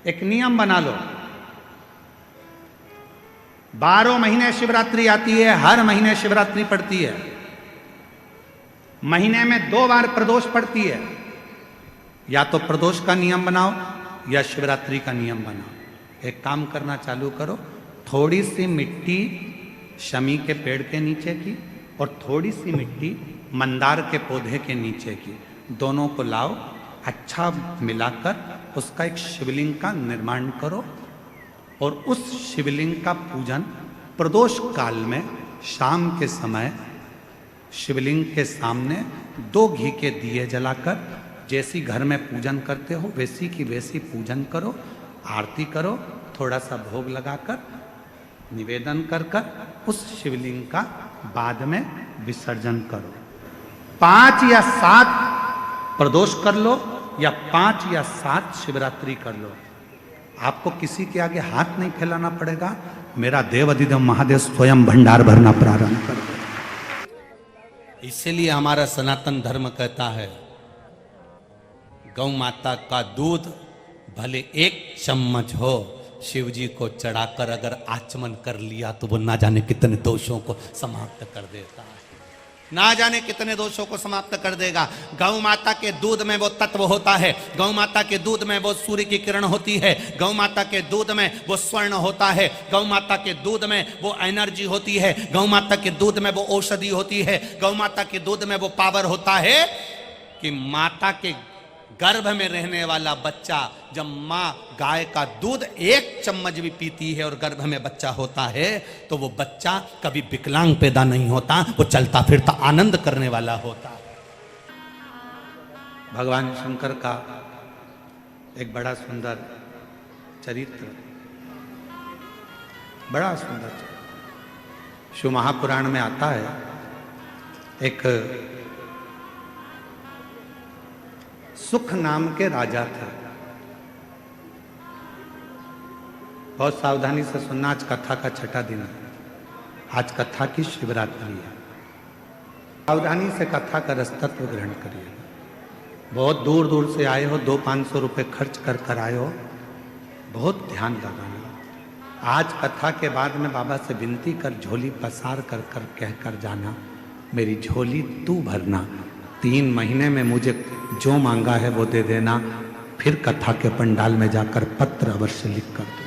एक नियम बना लो, 12 महीने शिवरात्रि आती है, हर महीने शिवरात्रि पड़ती है, महीने में 2 बार प्रदोष पड़ती है। या तो प्रदोष का नियम बनाओ या शिवरात्रि का नियम बनाओ। एक काम करना चालू करो, थोड़ी सी मिट्टी शमी के पेड़ के नीचे की और थोड़ी सी मिट्टी मंदार के पौधे के नीचे की, दोनों को लाओ, अच्छा मिलाकर उसका एक शिवलिंग का निर्माण करो और उस शिवलिंग का पूजन प्रदोष काल में शाम के समय शिवलिंग के सामने 2 घी के दिए जलाकर, जैसी घर में पूजन करते हो वैसी की वैसी पूजन करो, आरती करो, थोड़ा सा भोग लगाकर निवेदन कर उस शिवलिंग का बाद में विसर्जन करो। 5 या 7 प्रदोष कर लो या 5 या 7 शिवरात्रि कर लो, आपको किसी के आगे हाथ नहीं फैलाना पड़ेगा। मेरा देव अधिदेव महादेव स्वयं भंडार भरना प्रारंभ कर दे। इसीलिए हमारा सनातन धर्म कहता है गौ माता का दूध भले 1 चम्मच हो, शिव जी को चढ़ाकर अगर आचमन कर लिया तो वो ना जाने कितने दोषों को समाप्त कर देता है, ना जाने कितने दोषों को समाप्त कर देगा। गौ माता के दूध में वो तत्व होता है, गौ माता के दूध में वो सूर्य की किरण होती है, गौ माता के दूध में वो स्वर्ण होता है, गौ माता के दूध में वो एनर्जी होती है, गौ माता के दूध में वो औषधि होती है, गौ माता के दूध में वो पावर होता है कि माता के गर्भ में रहने वाला बच्चा जब माँ गाय का दूध 1 चम्मच भी पीती है और गर्भ में बच्चा होता है तो वो बच्चा कभी विकलांग पैदा नहीं होता, वो चलता फिरता आनंद करने वाला होता है। भगवान शंकर का एक बड़ा सुंदर चरित्र, बड़ा सुंदर चरित्र शिव महापुराण में आता है। एक सुख नाम के राजा थे, बहुत सावधानी से सुनना, आज कथा का 6ठा दिन है, आज कथा की शिवरात्रि है। सावधानी से कथा का रसतत्व ग्रहण करिए। बहुत दूर दूर से आए हो, 200-500 रुपए खर्च कर आए हो, बहुत ध्यान लगाना। आज कथा के बाद में बाबा से विनती कर, झोली पसार कर कह कर जाना, मेरी झोली तू भरना, 3 महीने में मुझे जो मांगा है वो दे देना, फिर कथा के पंडाल में जाकर पत्र अवश्य लिख कर दो।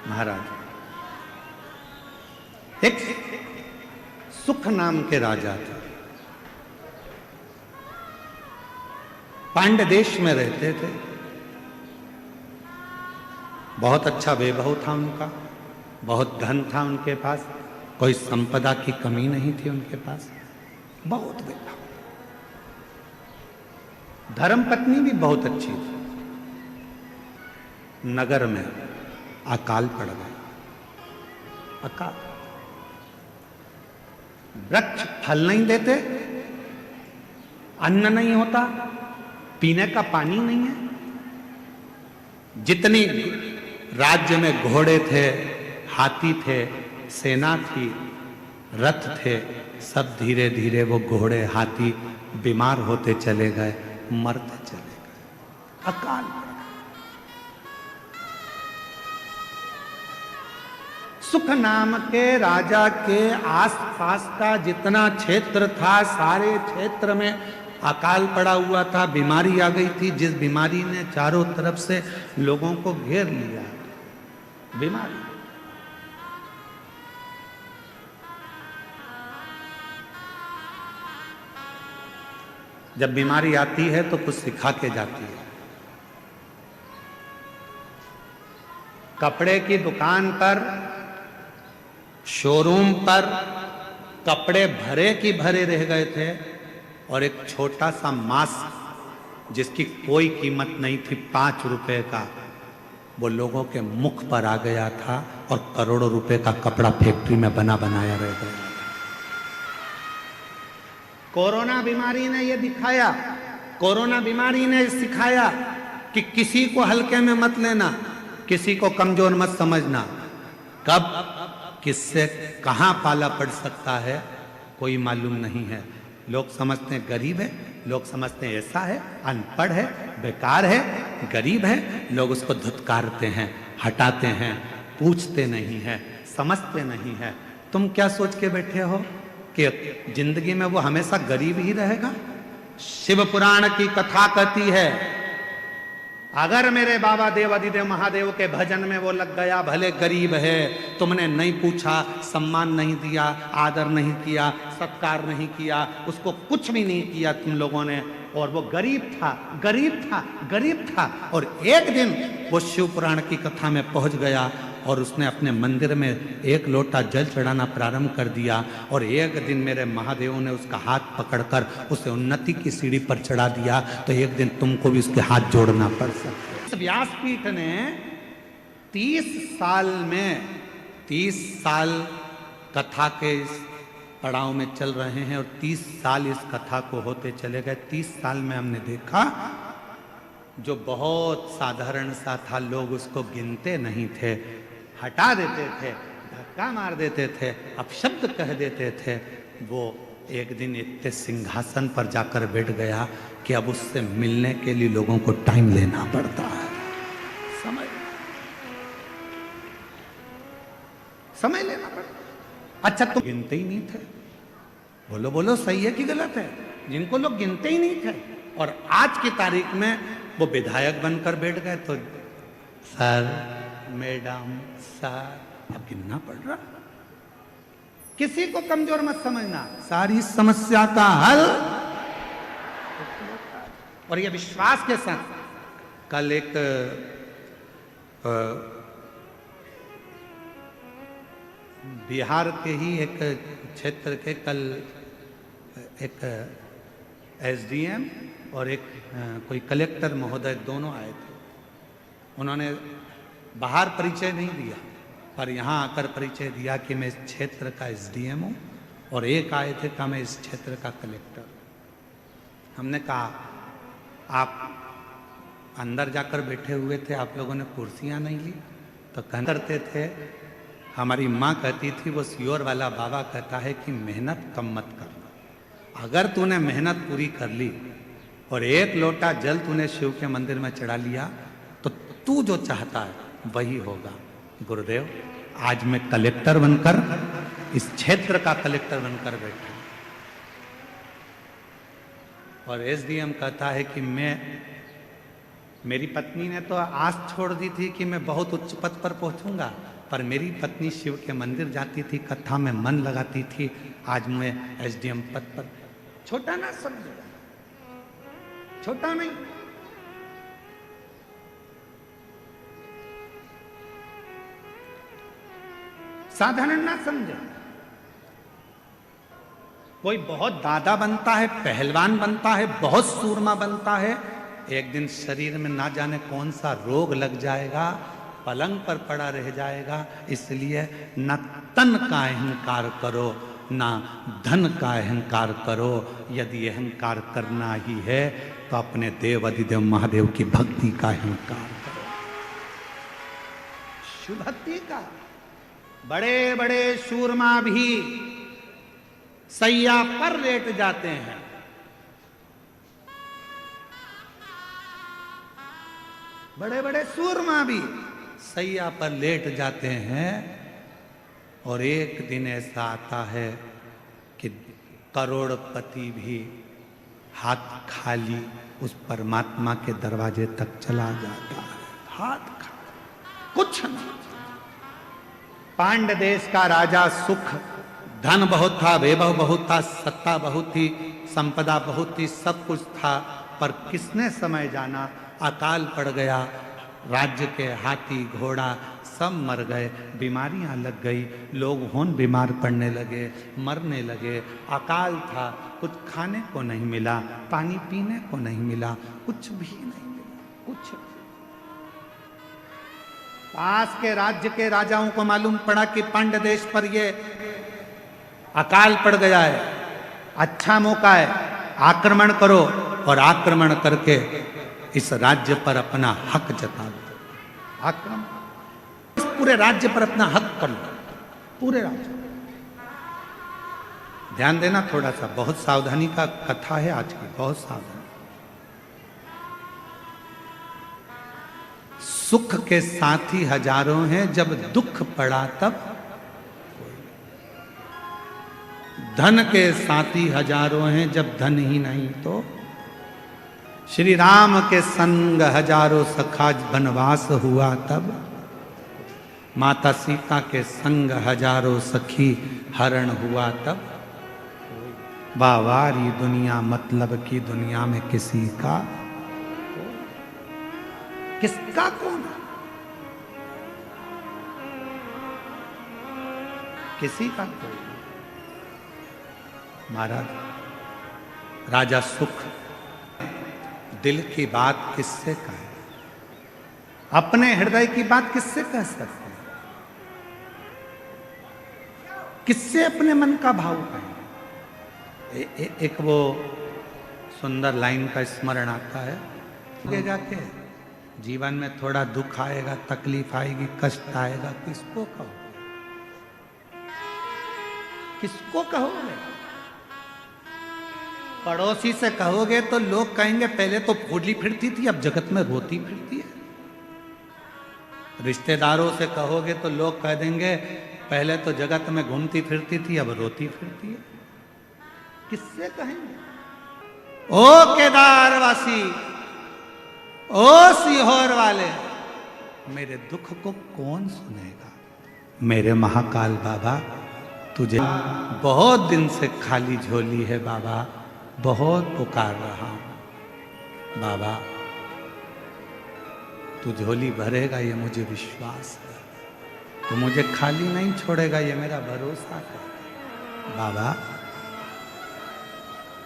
महाराज, एक सुख नाम के राजा थे, पांड्य देश में रहते थे, बहुत अच्छा वैभव था उनका, बहुत धन था उनके पास, कोई संपदा की कमी नहीं थी उनके पास, बहुत वैभव। धर्मपत्नी भी बहुत अच्छी थी। नगर में अकाल पड़ गया, अकाल, वृक्ष फल नहीं देते, अन्न नहीं होता, पीने का पानी नहीं है, जितनी राज्य में घोड़े थे, हाथी थे, सेना थी, रथ थे, सब धीरे धीरे वो घोड़े हाथी बीमार होते चले गए, मरते चले गए, अकाल। सुख नाम के राजा के आसपास का जितना क्षेत्र था, सारे क्षेत्र में अकाल पड़ा हुआ था, बीमारी आ गई थी, जिस बीमारी ने चारों तरफ से लोगों को घेर लिया, बीमारी। जब बीमारी आती है तो कुछ सिखा के जाती है। कपड़े की दुकान पर, शोरूम पर कपड़े भरे की भरे रह गए थे और एक छोटा सा मास्क जिसकी कोई कीमत नहीं थी, 5 रुपए का, वो लोगों के मुख पर आ गया था और करोड़ों रुपए का कपड़ा फैक्ट्री में बना बनाया रह गया। कोरोना बीमारी ने ये दिखाया, कोरोना बीमारी ने सिखाया कि किसी को हल्के में मत लेना, किसी को कमजोर मत समझना। कब किससे कहां पाला पड़ सकता है कोई मालूम नहीं है। लोग समझते हैं गरीब है लोग समझते हैं ऐसा है, अनपढ़ है, बेकार है, गरीब है, लोग उसको धुतकारते हैं, हटाते हैं, पूछते नहीं है, समझते नहीं है। तुम क्या सोच के बैठे हो कि जिंदगी में वो हमेशा गरीब ही रहेगा? शिव पुराण की कथा कहती है, अगर मेरे बाबा देव अधिदेव महादेव के भजन में वो लग गया, भले गरीब है, तुमने नहीं पूछा, सम्मान नहीं दिया, आदर नहीं किया, सत्कार नहीं किया, उसको कुछ भी नहीं किया तुम लोगों ने, और वो गरीब था, गरीब था, गरीब था, और एक दिन वो शिव पुराण की कथा में पहुंच गया और उसने अपने मंदिर में एक लोटा जल चढ़ाना प्रारंभ कर दिया, और एक दिन मेरे महादेव ने उसका हाथ पकड़कर उसे उन्नति की सीढ़ी पर चढ़ा दिया, तो एक दिन तुमको भी उसके हाथ जोड़ना पड़ सकता। इस व्यासपीठ ने 30 साल में 30 साल कथा के पड़ाव में चल रहे हैं, और 30 साल इस कथा को होते चले गए। 30 साल में हमने देखा जो बहुत साधारण सा था, लोग उसको गिनते नहीं थे, हटा देते थे, धक्का मार देते थे, अपशब्द कह देते थे, वो एक दिन इतने सिंहासन पर जाकर बैठ गया कि अब उससे मिलने के लिए लोगों को टाइम लेना पड़ता है, समय लेना पड़ता। अच्छा, तो गिनते ही नहीं थे। बोलो बोलो, सही है कि गलत है? जिनको लोग गिनते ही नहीं थे, और आज की तारीख में वो विधायक बनकर बैठ गए, तो सर, मैडम, सर, अब गिनना पड़ रहा। किसी को कमजोर मत समझना, सारी समस्या का हल, और ये विश्वास के साथ। कल एक बिहार के ही एक क्षेत्र के कल एक एसडीएम और एक कोई कलेक्टर महोदय दोनों आए थे। उन्होंने बाहर परिचय नहीं दिया, पर यहाँ आकर परिचय दिया कि मैं इस क्षेत्र का एसडीएम हूँ, और एक आए थे कहा मैं इस क्षेत्र का कलेक्टर। हमने कहा आप अंदर जाकर बैठे हुए थे, आप लोगों ने कुर्सियाँ नहीं ली? तो करते थे, हमारी माँ कहती थी, वो सियोर वाला बाबा कहता है कि मेहनत कम मत करना। अगर तूने मेहनत पूरी कर ली और एक लोटा जल तूने शिव के मंदिर में चढ़ा लिया, तो तू जो चाहता है वही होगा। गुरुदेव, आज मैं कलेक्टर बनकर, इस क्षेत्र का कलेक्टर बनकर बैठा, और एसडीएम कहता है कि मेरी पत्नी ने तो आस छोड़ दी थी कि मैं बहुत उच्च पद पर पहुंचूंगा, पर मेरी पत्नी शिव के मंदिर जाती थी, कथा में मन लगाती थी, आज मैं एसडीएम पद पर। छोटा ना समझो, छोटा नहीं। साधारण ना समझे। कोई बहुत दादा बनता है, पहलवान बनता है, बहुत सूरमा बनता है, एक दिन शरीर में ना जाने कौन सा रोग लग जाएगा, पलंग पर पड़ा रह जाएगा। इसलिए न तन का अहंकार करो, ना धन का अहंकार करो। यदि अहंकार करना ही है तो अपने देव अधिदेव महादेव की भक्ति का अहंकार करो, शिव भक्ति का। बड़े बड़े सूरमा भी सैया पर लेट जाते हैं, बड़े बड़े सूरमा भी सैया पर लेट जाते हैं, और एक दिन ऐसा आता है कि करोड़पति भी हाथ खाली उस परमात्मा के दरवाजे तक चला जाता है, हाथ खाली, कुछ नहीं। पांड्य देश का राजा सुख, धन बहुत था, वैभव बहुत था, सत्ता बहुत थी, संपदा बहुत थी, सब कुछ था, पर किसने समय जाना, अकाल पड़ गया, राज्य के हाथी घोड़ा सब मर गए, बीमारियां लग गई, लोग होन बीमार पड़ने लगे, मरने लगे, अकाल था, कुछ खाने को नहीं मिला, पानी पीने को नहीं मिला, कुछ भी नहीं मिला, कुछ। पास के राज्य के राजाओं को मालूम पड़ा कि पांड्य देश पर ये अकाल पड़ गया है, अच्छा मौका है, आक्रमण करो, और आक्रमण करके इस राज्य पर अपना हक जता दो। आक्रमण, इस पूरे राज्य पर अपना हक कर लो, पूरे राज्य। ध्यान देना थोड़ा सा, बहुत सावधानी का कथा है आज की, बहुत सावधानी। सुख के साथी हजारों हैं, जब दुख पड़ा तब धन के साथी हजारों हैं, जब धन ही नहीं तो। श्री राम के संग हजारों सखा, वनवास हुआ तब। माता सीता के संग हजारों सखी, हरण हुआ तब। बावारी दुनिया मतलब की दुनिया में किसी का, किसका कौन, किसी का कोई। महाराज राजा सुख दिल की बात किससे कहे, अपने हृदय की बात किससे कह सकते हैं, किससे अपने मन का भाव कहें। एक वो सुंदर लाइन का स्मरण आता है, आगे जाके जीवन में थोड़ा दुख आएगा, तकलीफ आएगी, कष्ट आएगा, किसको कहोगे, किसको कहोगे। पड़ोसी से कहोगे तो लोग कहेंगे पहले तो फूली फिरती थी, अब जगत में रोती फिरती है। रिश्तेदारों से कहोगे तो लोग कह देंगे पहले तो जगत में घूमती फिरती थी, अब रोती फिरती है। किससे कहेंगे। ओ केदारवासी, ओ सीहोर वाले, मेरे दुख को कौन सुनेगा। मेरे महाकाल बाबा, तुझे बहुत दिन से खाली झोली है बाबा, बहुत पुकार रहा हूं बाबा, तू झोली भरेगा ये मुझे विश्वास है, तू मुझे खाली नहीं छोड़ेगा ये मेरा भरोसा है बाबा,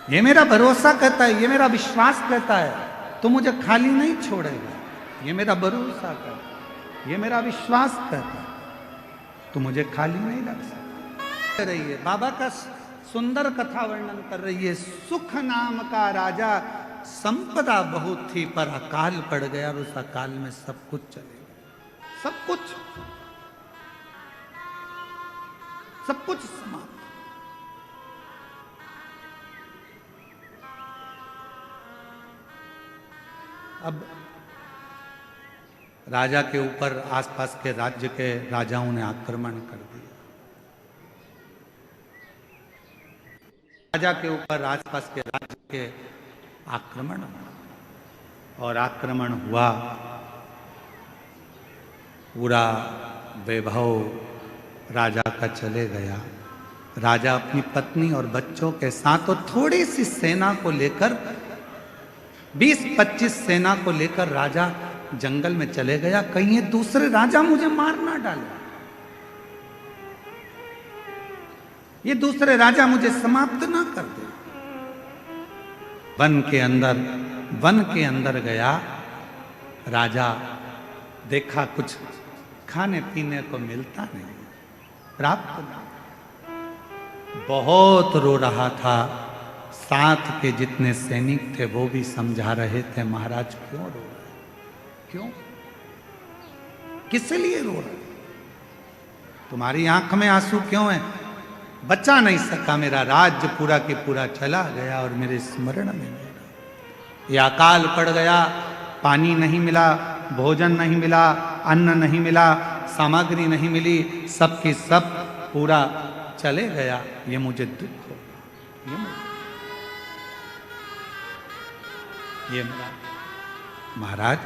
ये मेरा भरोसा कहता है, ये मेरा विश्वास कहता है, तू मुझे खाली नहीं छोड़ेगा, ये मेरा भरोसा कहता है, ये मेरा विश्वास कहता है, तू मुझे खाली नहीं रख सकता। रही है बाबा का सुंदर कथा वर्णन कर रही है। सुख नाम का राजा, संपदा बहुत थी पर अकाल पड़ गया और उस अकाल में सब कुछ चले गया, सब कुछ, सब कुछ समाप्त। अब राजा के ऊपर आसपास के राज्य के राजाओं ने आक्रमण कर दिया। राजा के ऊपर आसपास के राज्य के आक्रमण हुआ और आक्रमण हुआ, पूरा वैभव राजा का चले गया। राजा अपनी पत्नी और बच्चों के साथ और थोड़ी सी सेना को लेकर, 20-25 सेना को लेकर राजा जंगल में चले गया, कहीं ये दूसरे राजा मुझे मार ना डाले, ये दूसरे राजा मुझे समाप्त ना कर दे। वन के अंदर गया राजा, देखा कुछ खाने पीने को मिलता नहीं, प्राप्त नहीं, बहुत रो रहा था। साथ के जितने सैनिक थे वो भी समझा रहे थे, महाराज क्यों रो रहे, क्यों, किस लिए रो रहे, तुम्हारी आंख में आंसू क्यों है। बचा नहीं सका, मेरा राज्य पूरा के पूरा चला गया और मेरे स्मरण में नहीं रहा। ये अकाल पड़ गया, पानी नहीं मिला, भोजन नहीं मिला, अन्न नहीं मिला, सामग्री नहीं मिली, सब की सब पूरा चले गया, ये मुझे दुख हो, ये महाराज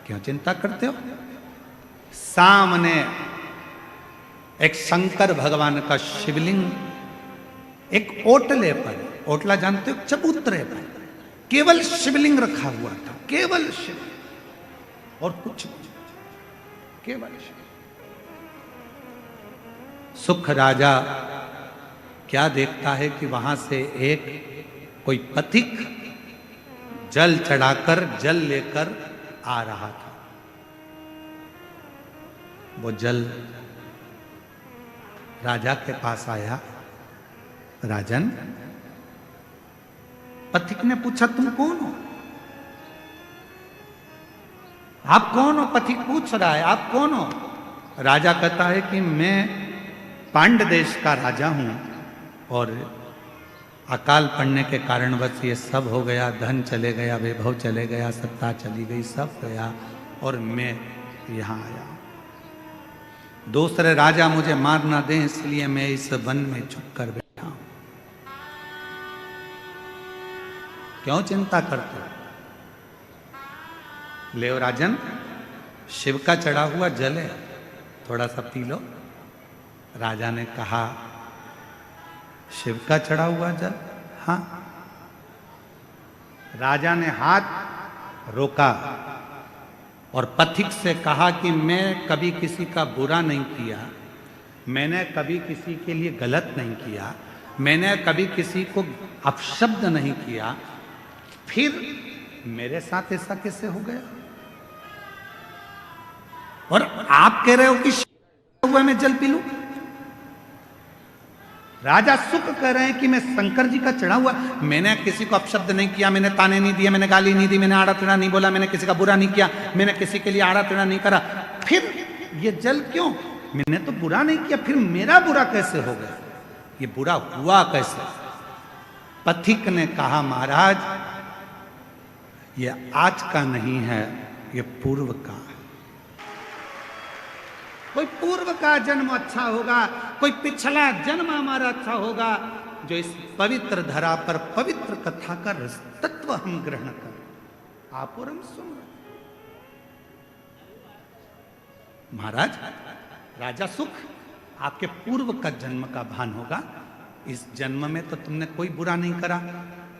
क्यों चिंता करते हो। सामने एक शंकर भगवान का शिवलिंग एक ओटले पर, ओटला जानते हो, चबूतरे पर केवल शिवलिंग रखा हुआ था, केवल शिवलिंग और कुछ नहीं, केवल शिवलिंग। सुख राजा क्या देखता है कि वहां से एक कोई पथिक जल चढ़ाकर, जल लेकर आ रहा था। वो जल राजा के पास आया। राजन, पथिक ने पूछा तुम कौन हो, आप कौन हो। पथिक पूछ रहा है आप कौन हो। राजा कहता है कि मैं पांड्य देश का राजा हूं और अकाल पड़ने के कारणवश ये सब हो गया, धन चले गया, वैभव चले गया, सत्ता चली गई, सब गया और मैं यहाँ आया। दूसरे राजा मुझे मार ना दें इसलिए मैं इस वन में छुप कर बैठा हूं। क्यों चिंता करते हो? ले राजन, शिव का चढ़ा हुआ जल है, थोड़ा सा पी लो। राजा ने कहा, शिव का चढ़ा हुआ जल? हाँ। राजा ने हाथ रोका और पथिक से कहा कि मैं कभी किसी का बुरा नहीं किया, मैंने कभी किसी के लिए गलत नहीं किया, मैंने कभी किसी को अपशब्द नहीं किया, फिर मेरे साथ ऐसा कैसे हो गया? और आप कह रहे हो कि हुआ मैं जल पी लूं? राजा सुख कह रहे हैं कि मैं शंकर जी का चढ़ा हुआ, मैंने किसी को अपशब्द नहीं किया, मैंने ताने नहीं दिए, मैंने गाली नहीं दी, मैंने आड़ा टेढ़ा नहीं बोला, मैंने किसी का बुरा नहीं किया, मैंने किसी के लिए आड़ा टेढ़ा नहीं करा, फिर ये जल क्यों? मैंने तो बुरा नहीं किया, फिर मेरा बुरा कैसे हो गया? ये बुरा हुआ कैसे? पथिक ने कहा, महाराज ये आज का नहीं है, ये पूर्व का। कोई पूर्व का जन्म अच्छा होगा, कोई पिछला जन्म हमारा अच्छा होगा, जो इस पवित्र धरा पर पवित्र कथा का रस तत्व हम ग्रहण करें। आप और हम सुन रहे। महाराज, राजा सुख, आपके पूर्व का जन्म का भान होगा। इस जन्म में तो तुमने कोई बुरा नहीं करा।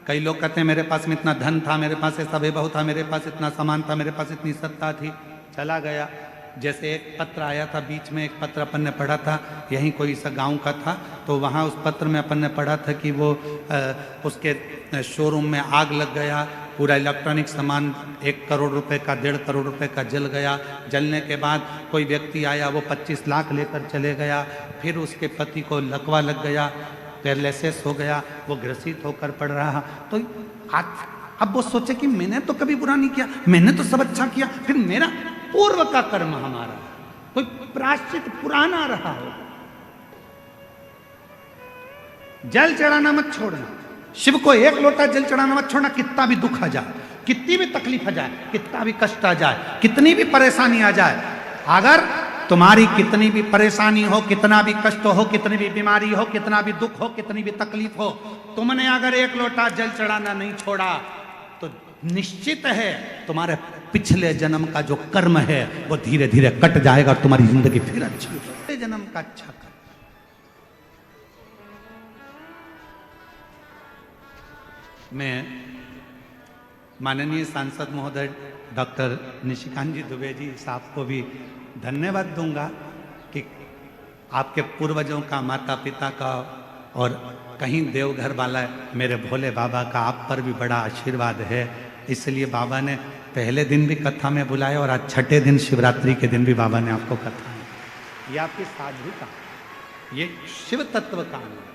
कई लोग कहते हैं मेरे पास में इतना धन था, मेरे पास ऐसा वैभव था, मेरे पास इतना सामान था, मेरे पास इतनी सत्ता थी, चला गया। जैसे एक पत्र आया था बीच में, एक पत्र अपन ने पढ़ा था, यहीं कोई सा गांव का था, तो वहाँ उस पत्र में अपन ने पढ़ा था कि वो उसके शोरूम में आग लग गया, पूरा इलेक्ट्रॉनिक सामान 1 करोड़ रुपए का, 1.5 करोड़ रुपए का जल गया। जलने के बाद कोई व्यक्ति आया, वो 25 लाख लेकर चले गया। फिर उसके पति को लकवा लग गया, पैरालिसिस हो गया, वो ग्रसित होकर पड़ रहा। तो अब वो सोचे कि मैंने तो कभी बुरा नहीं किया, मैंने तो सब अच्छा किया, फिर मेरा पूर्व का कर्म हमारा कोई प्रायश्चित पुराना रहा हो। जल चढ़ाना मत छोड़ना, शिव को 1 लोटा जल चढ़ाना मत छोड़ना। कितना भी दुख आ जाए, कितनी भी तकलीफ आ जाए, कितना भी कष्ट आ जाए, कितनी भी परेशानी आ जाए, अगर तुम्हारी कितनी भी परेशानी हो, कितना भी कष्ट हो, कितनी भी बीमारी हो, कितना भी दुख हो, कितनी भी तकलीफ हो, तुमने अगर 1 लोटा जल चढ़ाना नहीं छोड़ा तो निश्चित है तुम्हारे पिछले जन्म का जो कर्म है वो धीरे धीरे कट जाएगा और तुम्हारी जिंदगी फिर अच्छी होगी। पिछले जन्म का अच्छा कर्म। मैं माननीय सांसद महोदय डॉक्टर निशिकांत जी दुबे जी साहब को भी धन्यवाद दूंगा कि आपके पूर्वजों का, माता पिता का और कहीं देवघर वाला मेरे भोले बाबा का आप पर भी बड़ा आशीर्वाद है। इसलिए बाबा ने पहले दिन भी कथा में बुलाया और आज 6ठे दिन शिवरात्रि के दिन भी बाबा ने आपको कथा में। ये आपकी साधुता, ये शिव तत्व का है।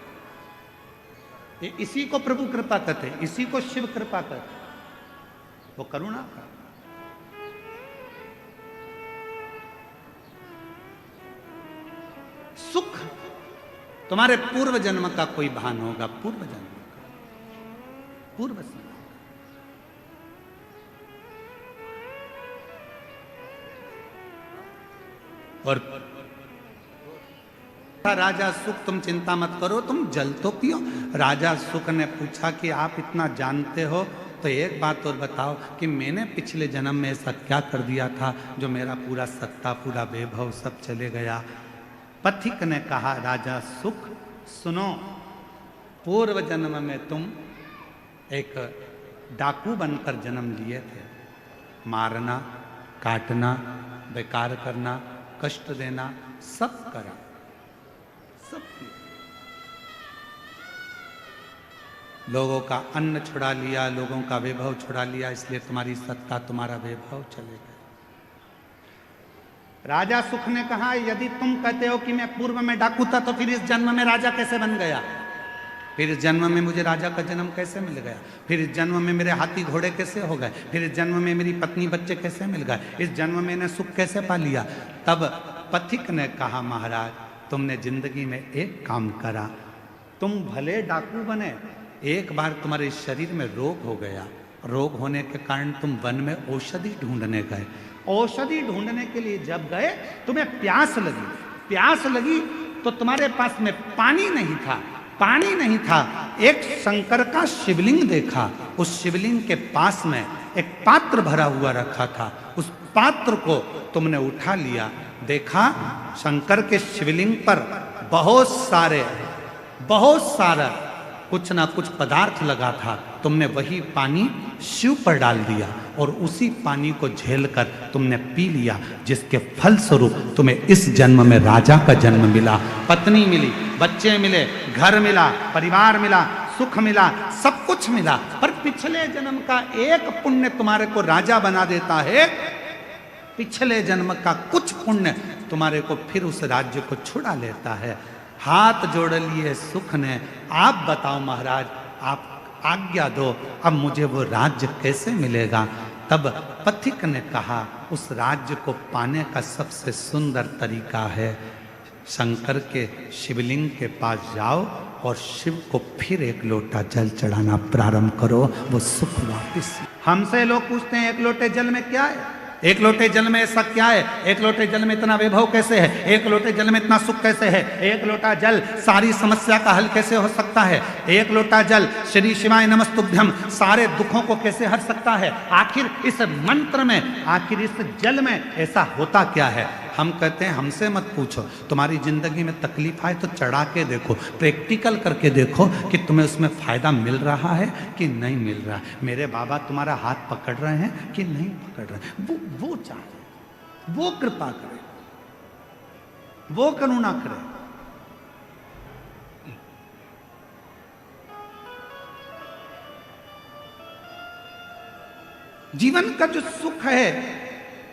ये इसी को प्रभु कृपा कहते, इसी को शिव कृपा कहते, वो करुणा का। सुख तुम्हारे पूर्व जन्म का कोई भान होगा, पूर्व जन्म का, पूर्व से। और राजा सुख, तुम चिंता मत करो, तुम जल तो पियो। राजा सुख ने पूछा कि आप इतना जानते हो तो एक बात और बताओ कि मैंने पिछले जन्म में ऐसा क्या कर दिया था जो मेरा पूरा सत्ता, पूरा वैभव सब चले गया। पथिक ने कहा, राजा सुख सुनो, पूर्व जन्म में तुम एक डाकू बनकर जन्म लिए थे। मारना, काटना, बेकार करना, कष्ट देना, सब करा, सब किया। लोगों का अन्न छुड़ा लिया, लोगों का वैभव छुड़ा लिया, इसलिए तुम्हारी सत्ता, तुम्हारा वैभव चले गए। राजा सुख ने कहा, यदि तुम कहते हो कि मैं पूर्व में डाकू था तो फिर इस जन्म में राजा कैसे बन गया? फिर इस जन्म में मुझे राजा का जन्म कैसे मिल गया? फिर इस जन्म में मेरे हाथी घोड़े कैसे हो गए? फिर इस जन्म में मेरी पत्नी बच्चे कैसे मिल गए? इस जन्म में मैंने सुख कैसे पा लिया? तब पथिक ने कहा, महाराज तुमने जिंदगी में एक काम करा, तुम भले डाकू बने एक बार तुम्हारे शरीर में रोग हो गया, रोग होने के कारण तुम वन में औषधि ढूंढने गए। औषधि ढूंढने के लिए जब गए तुम्हें प्यास लगी, प्यास लगी तो तुम्हारे पास में पानी नहीं था, पानी नहीं था। एक शंकर का शिवलिंग देखा, उस शिवलिंग के पास में एक पात्र भरा हुआ रखा था, उस पात्र को तुमने उठा लिया, देखा शंकर के शिवलिंग पर बहुत सारा कुछ ना कुछ पदार्थ लगा था। तुमने वही पानी शिव पर डाल दिया और उसी पानी को झेलकर तुमने पी लिया, जिसके फल स्वरूप तुम्हें इस जन्म में राजा का जन्म मिला, पत्नी मिली, बच्चे मिले, घर मिला, परिवार मिला, सुख मिला, सब कुछ मिला। पर पिछले जन्म का एक पुण्य तुम्हारे को राजा बना देता है, पिछले जन्म का कुछ पुण्य तुम्हारे को फिर उस राज्य को छुड़ा लेता है। हाथ जोड़ लिए सुख ने, आप बताओ महाराज, आप आज्ञा दो, अब मुझे वो राज्य कैसे मिलेगा। तब पथिक ने कहा, उस राज्य को पाने का सबसे सुंदर तरीका है, शंकर के शिवलिंग के पास जाओ और शिव को फिर एक लोटा जल चढ़ाना प्रारंभ करो, वो सुख वापिस। हमसे लोग पूछते हैं एक लोटे जल में क्या है, एक लोटे जल में ऐसा क्या है, एक लोटे जल में इतना वैभव कैसे है, एक लोटे जल में इतना सुख कैसे है, एक लोटा जल सारी समस्या का हल कैसे हो सकता है, एक लोटा जल श्री शिवाय नमस्तुभ्यम सारे दुखों को कैसे हर सकता है। आखिर इस मंत्र में, आखिर इस जल में ऐसा होता क्या है। हम कहते हैं हमसे मत पूछो, तुम्हारी जिंदगी में तकलीफ आए तो चढ़ा के देखो, प्रैक्टिकल करके देखो कि तुम्हें उसमें फायदा मिल रहा है कि नहीं मिल रहा है। मेरे बाबा तुम्हारा हाथ पकड़ रहे हैं कि नहीं पकड़ रहे हैं, वो चाहे, वो कृपा करे, वो करुणा करे। जीवन का जो सुख है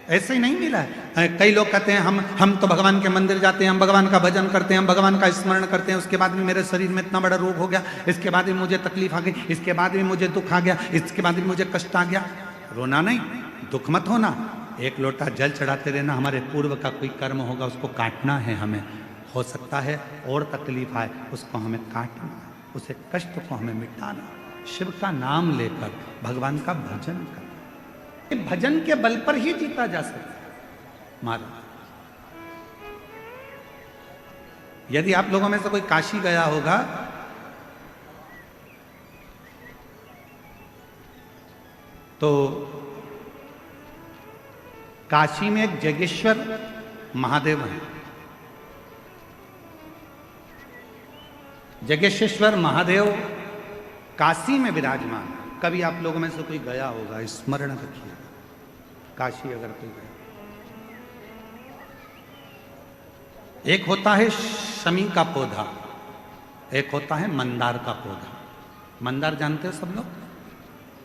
ऐसे ही नहीं मिला है। कई लोग कहते हैं हम तो भगवान के मंदिर जाते हैं, हम भगवान का भजन करते हैं, हम भगवान का स्मरण करते हैं, उसके बाद भी मेरे शरीर में इतना बड़ा रोग हो गया, इसके बाद भी मुझे तकलीफ आ गई, इसके बाद भी मुझे दुख आ गया, इसके बाद भी मुझे कष्ट आ गया। रोना नहीं, दुख मत होना, एक लोटा जल चढ़ाते रहना। हमारे पूर्व का कोई कर्म होगा उसको काटना है, हमें हो सकता है और तकलीफ आए उसको हमें काटना, उसे कष्ट को हमें मिटाना, शिव का नाम लेकर भगवान का भजन करना। भजन के बल पर ही जीता जा सकता है महाराज। यदि आप लोगों में से कोई काशी गया होगा तो काशी में एक जगेश्वर महादेव है। जगेश्वर महादेव काशी में विराजमान। कभी आप लोगों में से कोई गया होगा, स्मरण रखिए, काशी अगर कोई गया। एक होता है शमी का पौधा, एक होता है मंदार का पौधा। मंदार जानते हो सब लोग,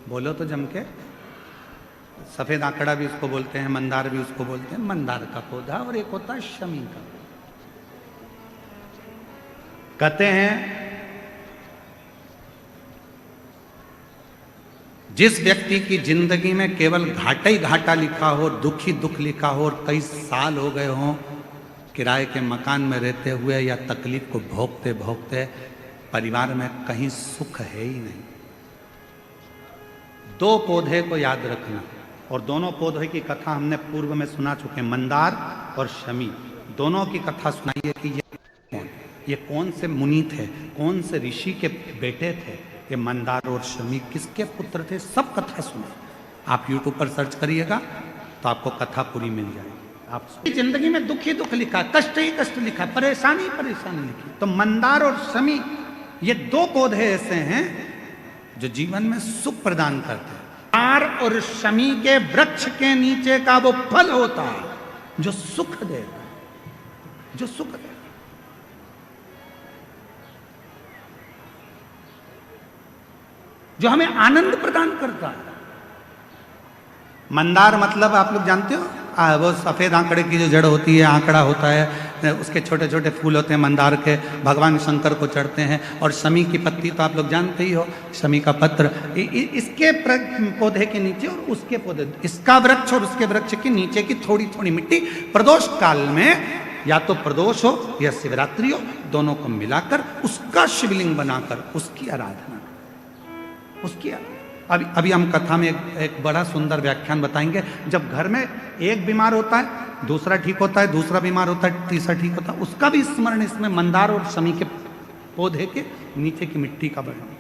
बोलो तो जम के। सफेद आंकड़ा भी उसको बोलते हैं, मंदार भी उसको बोलते हैं, मंदार का पौधा। और एक होता है शमी का। कहते हैं जिस व्यक्ति की जिंदगी में केवल घाटा ही घाटा लिखा हो, दुख ही दुख लिखा हो और कई साल हो गए हों किराए के मकान में रहते हुए या तकलीफ को भोगते भोगते, परिवार में कहीं सुख है ही नहीं, दो पौधे को याद रखना। और दोनों पौधे की कथा हमने पूर्व में सुना चुके हैं, मंदार और शमी। दोनों की कथा सुनाइए कि ये कौन से मुनि थे, कौन से ऋषि के बेटे थे, ये मंदार और शमी किसके पुत्र थे, सब कथा सुने। आप YouTube पर सर्च करिएगा तो आपको कथा पूरी मिल जाएगी। आप जिंदगी में दुख ही दुख लिखा, कष्ट ही कष्ट लिखा, परेशानी ही परेशानी लिखी। तो मंदार और शमी ये दो पौधे ऐसे हैं जो जीवन में सुख प्रदान करते हैं। मंदार और शमी के वृक्ष के नीचे का वो फल होता है जो सुख देता है, जो सुख देता है। जो हमें आनंद प्रदान करता है। मंदार मतलब आप लोग जानते हो, वो सफेद आंकड़े की जो जड़ होती है, आंकड़ा होता है, उसके छोटे छोटे फूल होते हैं मंदार के, भगवान शंकर को चढ़ते हैं। और शमी की पत्ती तो आप लोग जानते ही हो, शमी का पत्र, इसके पौधे के नीचे और उसके पौधे, इसका वृक्ष और उसके वृक्ष के नीचे की थोड़ी थोड़ी मिट्टी, प्रदोष काल में या तो प्रदोष हो या शिवरात्रि हो, दोनों को मिलाकर उसका शिवलिंग बनाकर उसकी आराधना। उसकी अभी अभी हम कथा में एक बड़ा सुंदर व्याख्यान बताएंगे। जब घर में एक बीमार होता है, दूसरा ठीक होता है, दूसरा बीमार होता है, तीसरा ठीक होता है, उसका भी स्मरण इसमें मंदार और शमी के पौधे के नीचे की मिट्टी का वर्णन।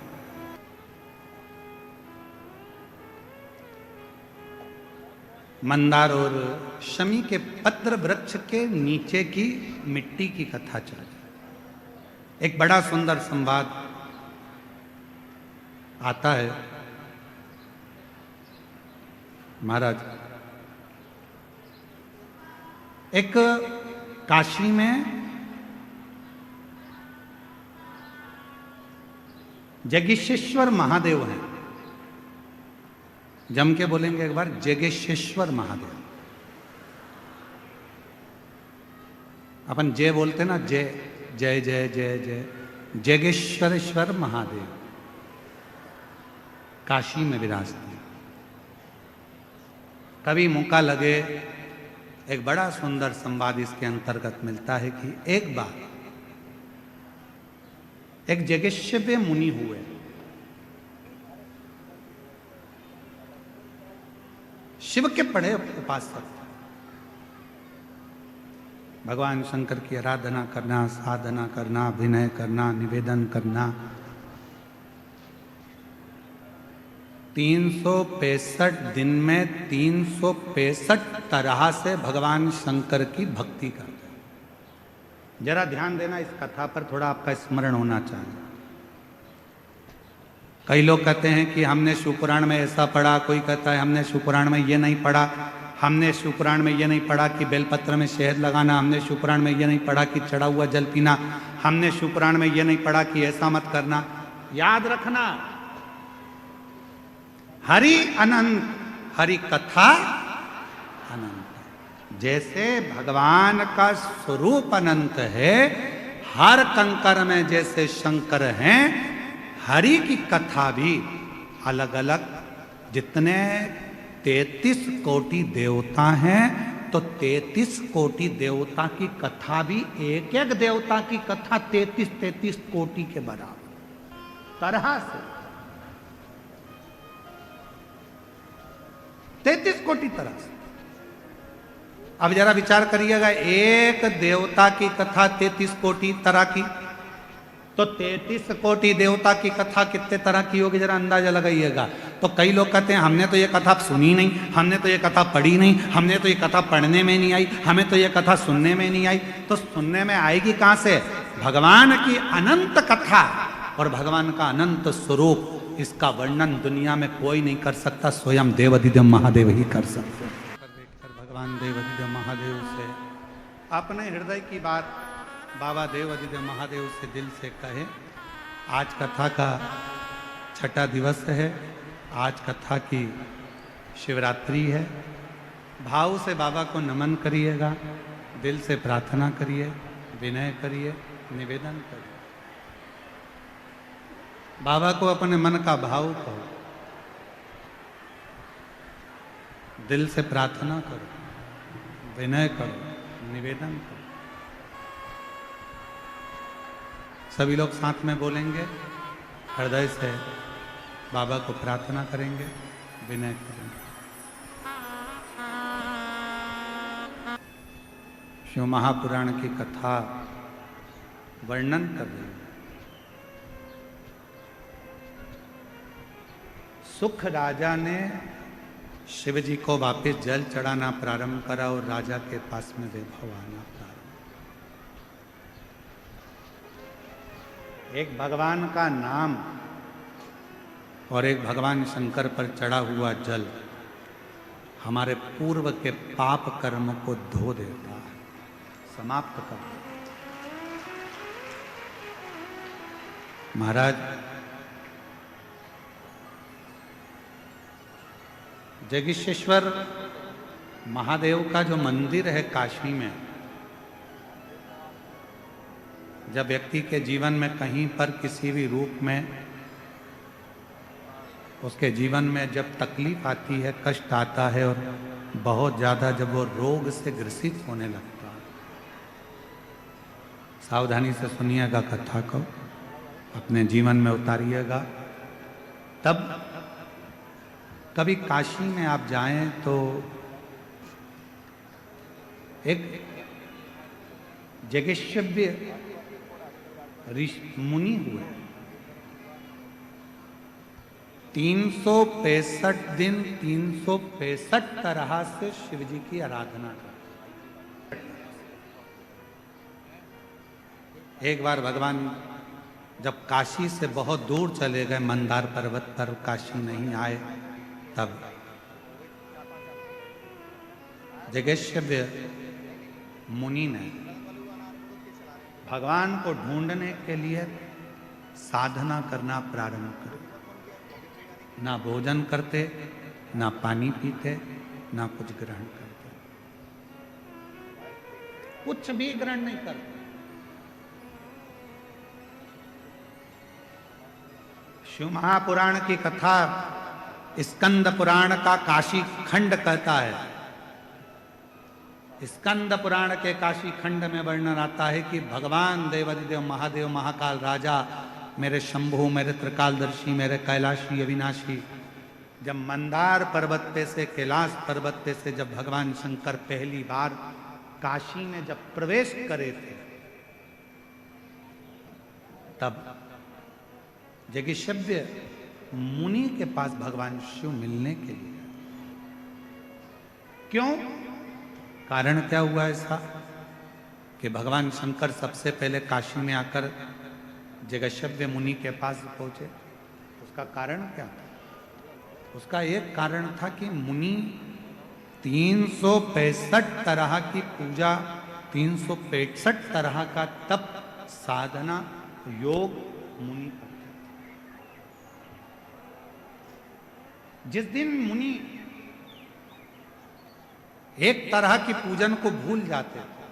मंदार और शमी के पत्र वृक्ष के नीचे की मिट्टी की कथा चल रही। एक बड़ा सुंदर संवाद आता है। महाराज, एक काशी में जगेश्वर महादेव हैं। जम के बोलेंगे एक बार, जगेश्वर महादेव। अपन जय बोलते ना, जय जय जय जय जय। जगेश्वरेश्वर महादेव काशी में विराजते। कभी मौका लगे, एक बड़ा सुंदर संवाद इसके अंतर्गत मिलता है कि एक बार एक जगेश्वर मुनि हुए। शिव के बड़े उपासक, भगवान शंकर की आराधना करना, साधना करना, विनय करना, निवेदन करना, 365 दिन में 365 तरह से भगवान शंकर की भक्ति करते हैं। जरा ध्यान देना इस कथा पर, थोड़ा आपका स्मरण होना चाहिए। कई लोग कहते हैं कि हमने शिवपुराण में ऐसा पढ़ा, कोई कहता है हमने शिवपुराण में ये नहीं पढ़ा, हमने शिवपुराण में ये नहीं पढ़ा कि बेलपत्र में शहद लगाना, हमने शिवपुराण में ये नहीं पढ़ा कि चढ़ा हुआ जल पीना, हमने शिवपुराण में ये नहीं पढ़ा कि ऐसा मत करना। याद रखना, हरि अनंत, हरि कथा अनंत। जैसे भगवान का स्वरूप अनंत है, हर कंकर में जैसे शंकर हैं, हरि की कथा भी अलग अलग। जितने 33 कोटि देवता हैं, तो 33 कोटि देवता की कथा भी, एक एक देवता की कथा 33 कोटि के बराबर तरह से, 33 कोटि तरह से। अब जरा विचार करिएगा, एक देवता की कथा 33 कोटि तरह की, तो 33 कोटि देवता की कथा कितने तरह की होगी, जरा अंदाजा लगाइएगा। तो कई लोग कहते हैं हमने तो ये कथा सुनी नहीं, हमने तो ये कथा पढ़ी नहीं, हमने तो ये कथा पढ़ने में नहीं आई, हमें तो ये कथा सुनने में नहीं आई। तो सुनने में आएगी कहां से? भगवान की अनंत कथा और भगवान का अनंत स्वरूप, इसका वर्णन दुनिया में कोई नहीं कर सकता, स्वयं देवाधिदेव महादेव ही कर सकते। भगवान देवाधिदेव महादेव से अपने हृदय की बात बाबा देवाधिदेव महादेव से दिल से कहे। आज कथा का 6ठा दिवस है, आज कथा की शिवरात्रि है। भाव से बाबा को नमन करिएगा, दिल से प्रार्थना करिए, विनय करिए, निवेदन करिए। बाबा को अपने मन का भाव कहो, दिल से प्रार्थना करो, विनय करो, निवेदन करो। सभी लोग साथ में बोलेंगे, हृदय से बाबा को प्रार्थना करेंगे, विनय करेंगे। शिव महापुराण की कथा वर्णन कर रही है। सुख राजा ने शिव जी को वापस जल चढ़ाना प्रारंभ करा और राजा के पास में वैभव आना प्रारंभ। एक भगवान का नाम और एक भगवान शंकर पर चढ़ा हुआ जल हमारे पूर्व के पाप कर्म को धो देता है, समाप्त कर देता है। महाराज, जगेश्वर महादेव का जो मंदिर है काशी में, जब व्यक्ति के जीवन में कहीं पर किसी भी रूप में उसके जीवन में जब तकलीफ आती है, कष्ट आता है और बहुत ज़्यादा जब वो रोग से ग्रसित होने लगता है, सावधानी से सुनिएगा कथा को, अपने जीवन में उतारिएगा। तब कभी काशी में आप जाएं तो एक जगेश्वव्य मुनि हुए, 365 दिन 365 तरह से शिव जी की आराधना कर। एक बार भगवान जब काशी से बहुत दूर चले गए, मंदार पर्वत पर काशी नहीं आए, तब जगेश्वव्य मुनि ने भगवान को ढूंढने के लिए साधना करना प्रारंभ कर। ना भोजन करते, ना पानी पीते, ना कुछ ग्रहण करते, कुछ भी ग्रहण नहीं करते। शिव महापुराण की कथा स्कंद पुराण का काशी खंड कहता है। स्कंद पुराण के काशी खंड में वर्णन आता है कि भगवान देवादिदेव महादेव महाकाल राजा, मेरे शंभु, मेरे त्रिकालदर्शी, मेरे कैलाशी अविनाशी, जब मंदार पर्वत पे से, कैलाश पर्वत पे से जब भगवान शंकर पहली बार काशी में जब प्रवेश करे थे, तब जगेश्वव्य मुनि के पास भगवान शिव मिलने के लिए। क्यों? कारण क्या हुआ ऐसा कि भगवान शंकर सबसे पहले काशी में आकर जगेश्वव्य मुनि के पास पहुंचे? उसका कारण क्या था? उसका एक कारण था कि मुनि 365 तरह की पूजा, 365 तरह का तप, साधना, योग मुनि करते। जिस दिन मुनि एक तरह की पूजन को भूल जाते थे,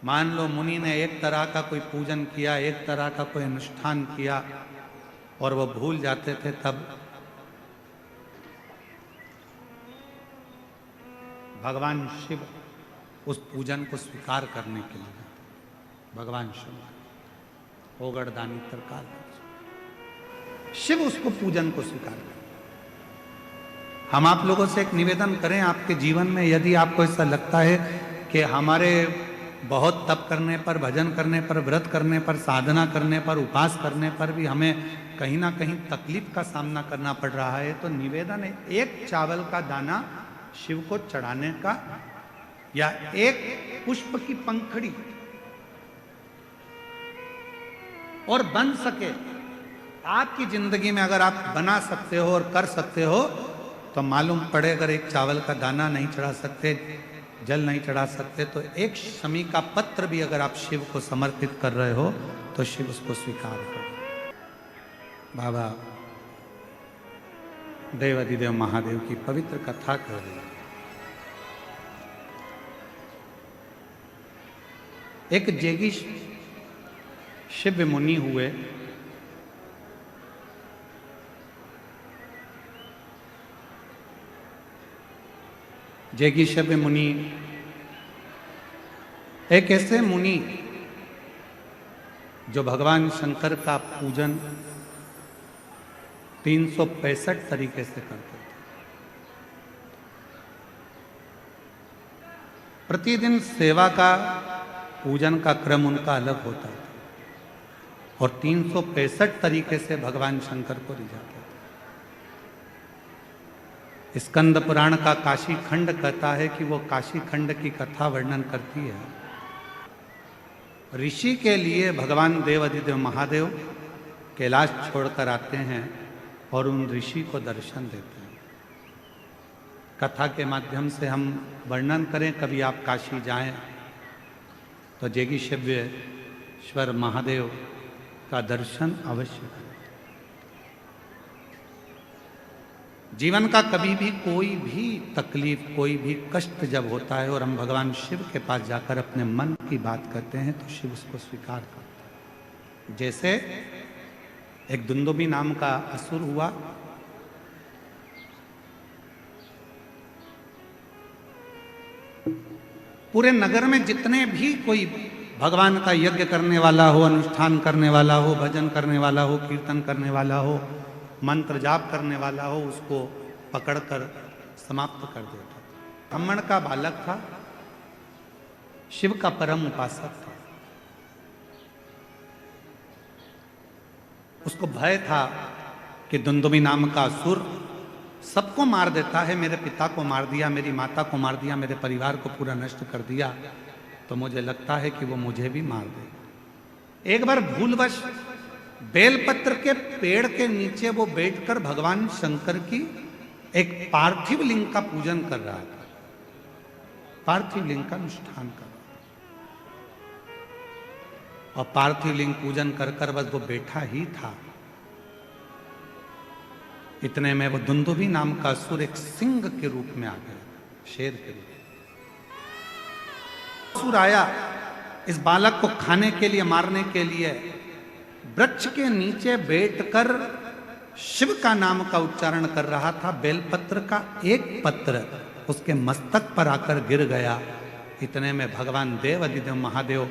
मान लो मुनि ने एक तरह का कोई पूजन किया, एक तरह का कोई अनुष्ठान किया और वो भूल जाते थे, तब भगवान शिव उस पूजन को स्वीकार करने के लिए, भगवान शिव ओगड़दानी त्रिकाल शिव उसको पूजन को स्वीकार कर। हम आप लोगों से एक निवेदन करें, आपके जीवन में यदि आपको ऐसा लगता है कि हमारे बहुत तप करने पर, भजन करने पर, व्रत करने पर, साधना करने पर, उपास करने पर भी हमें कहीं ना कहीं तकलीफ का सामना करना पड़ रहा है, तो निवेदन है, एक चावल का दाना शिव को चढ़ाने का, या एक पुष्प की पंखड़ी, और बन सके आपकी जिंदगी में अगर आप बना सकते हो और कर सकते हो, तो मालूम पड़े अगर एक चावल का दाना नहीं चढ़ा सकते, जल नहीं चढ़ा सकते, तो एक शमी का पत्र भी अगर आप शिव को समर्पित कर रहे हो तो शिव उसको स्वीकार करो। बाबा देवादिदेव महादेव की पवित्र कथा कर रही। एक जेगी शिव मुनि हुए, जैगीषव्य मुनि एक ऐसे मुनि जो भगवान शंकर का पूजन 365 तरीके से करते थे। प्रतिदिन सेवा का, पूजन का क्रम उनका अलग होता था और 365 तरीके से भगवान शंकर को रिझाते थे। स्कंद पुराण का काशी खंड कहता है कि वो काशी खंड की कथा वर्णन करती है। ऋषि के लिए भगवान देवादिदेव महादेव कैलाश छोड़कर आते हैं और उन ऋषि को दर्शन देते हैं। कथा के माध्यम से हम वर्णन करें, कभी आप काशी जाएं तो जैगीषव्येश्वर महादेव का दर्शन अवश्य करें। जीवन का कभी भी कोई भी तकलीफ, कोई भी कष्ट जब होता है और हम भगवान शिव के पास जाकर अपने मन की बात करते हैं तो शिव उसको स्वीकार करते हैं। जैसे एक दुंदुभी नाम का असुर हुआ, पूरे नगर में जितने भी कोई भगवान का यज्ञ करने वाला हो, अनुष्ठान करने वाला हो, भजन करने वाला हो, कीर्तन करने वाला हो, मंत्र जाप करने वाला हो, उसको पकड़कर समाप्त कर देता। ब्राह्मण का बालक था, शिव का परम उपासक था। उसको भय था कि दुंदुभि नाम का असुर सबको मार देता है, मेरे पिता को मार दिया, मेरी माता को मार दिया, मेरे परिवार को पूरा नष्ट कर दिया, तो मुझे लगता है कि वो मुझे भी मार देगा। एक बार भूलवश बेलपत्र के पेड़ के नीचे वो बैठकर भगवान शंकर की एक पार्थिव लिंग का पूजन कर रहा था, पार्थिव लिंग का अनुष्ठान कर रहा था। और पार्थिव लिंग पूजन कर कर बस वो बैठा ही था, इतने में वो दुंदुभि नाम का असुर एक सिंह के रूप में आ गया, शेर के रूप में। असुर आया इस बालक को खाने के लिए, मारने के लिए। वृक्ष के नीचे बैठकर शिव का नाम का उच्चारण कर रहा था। बेलपत्र का एक पत्र उसके मस्तक पर आकर गिर गया। इतने में भगवान देव अधिदेव महादेव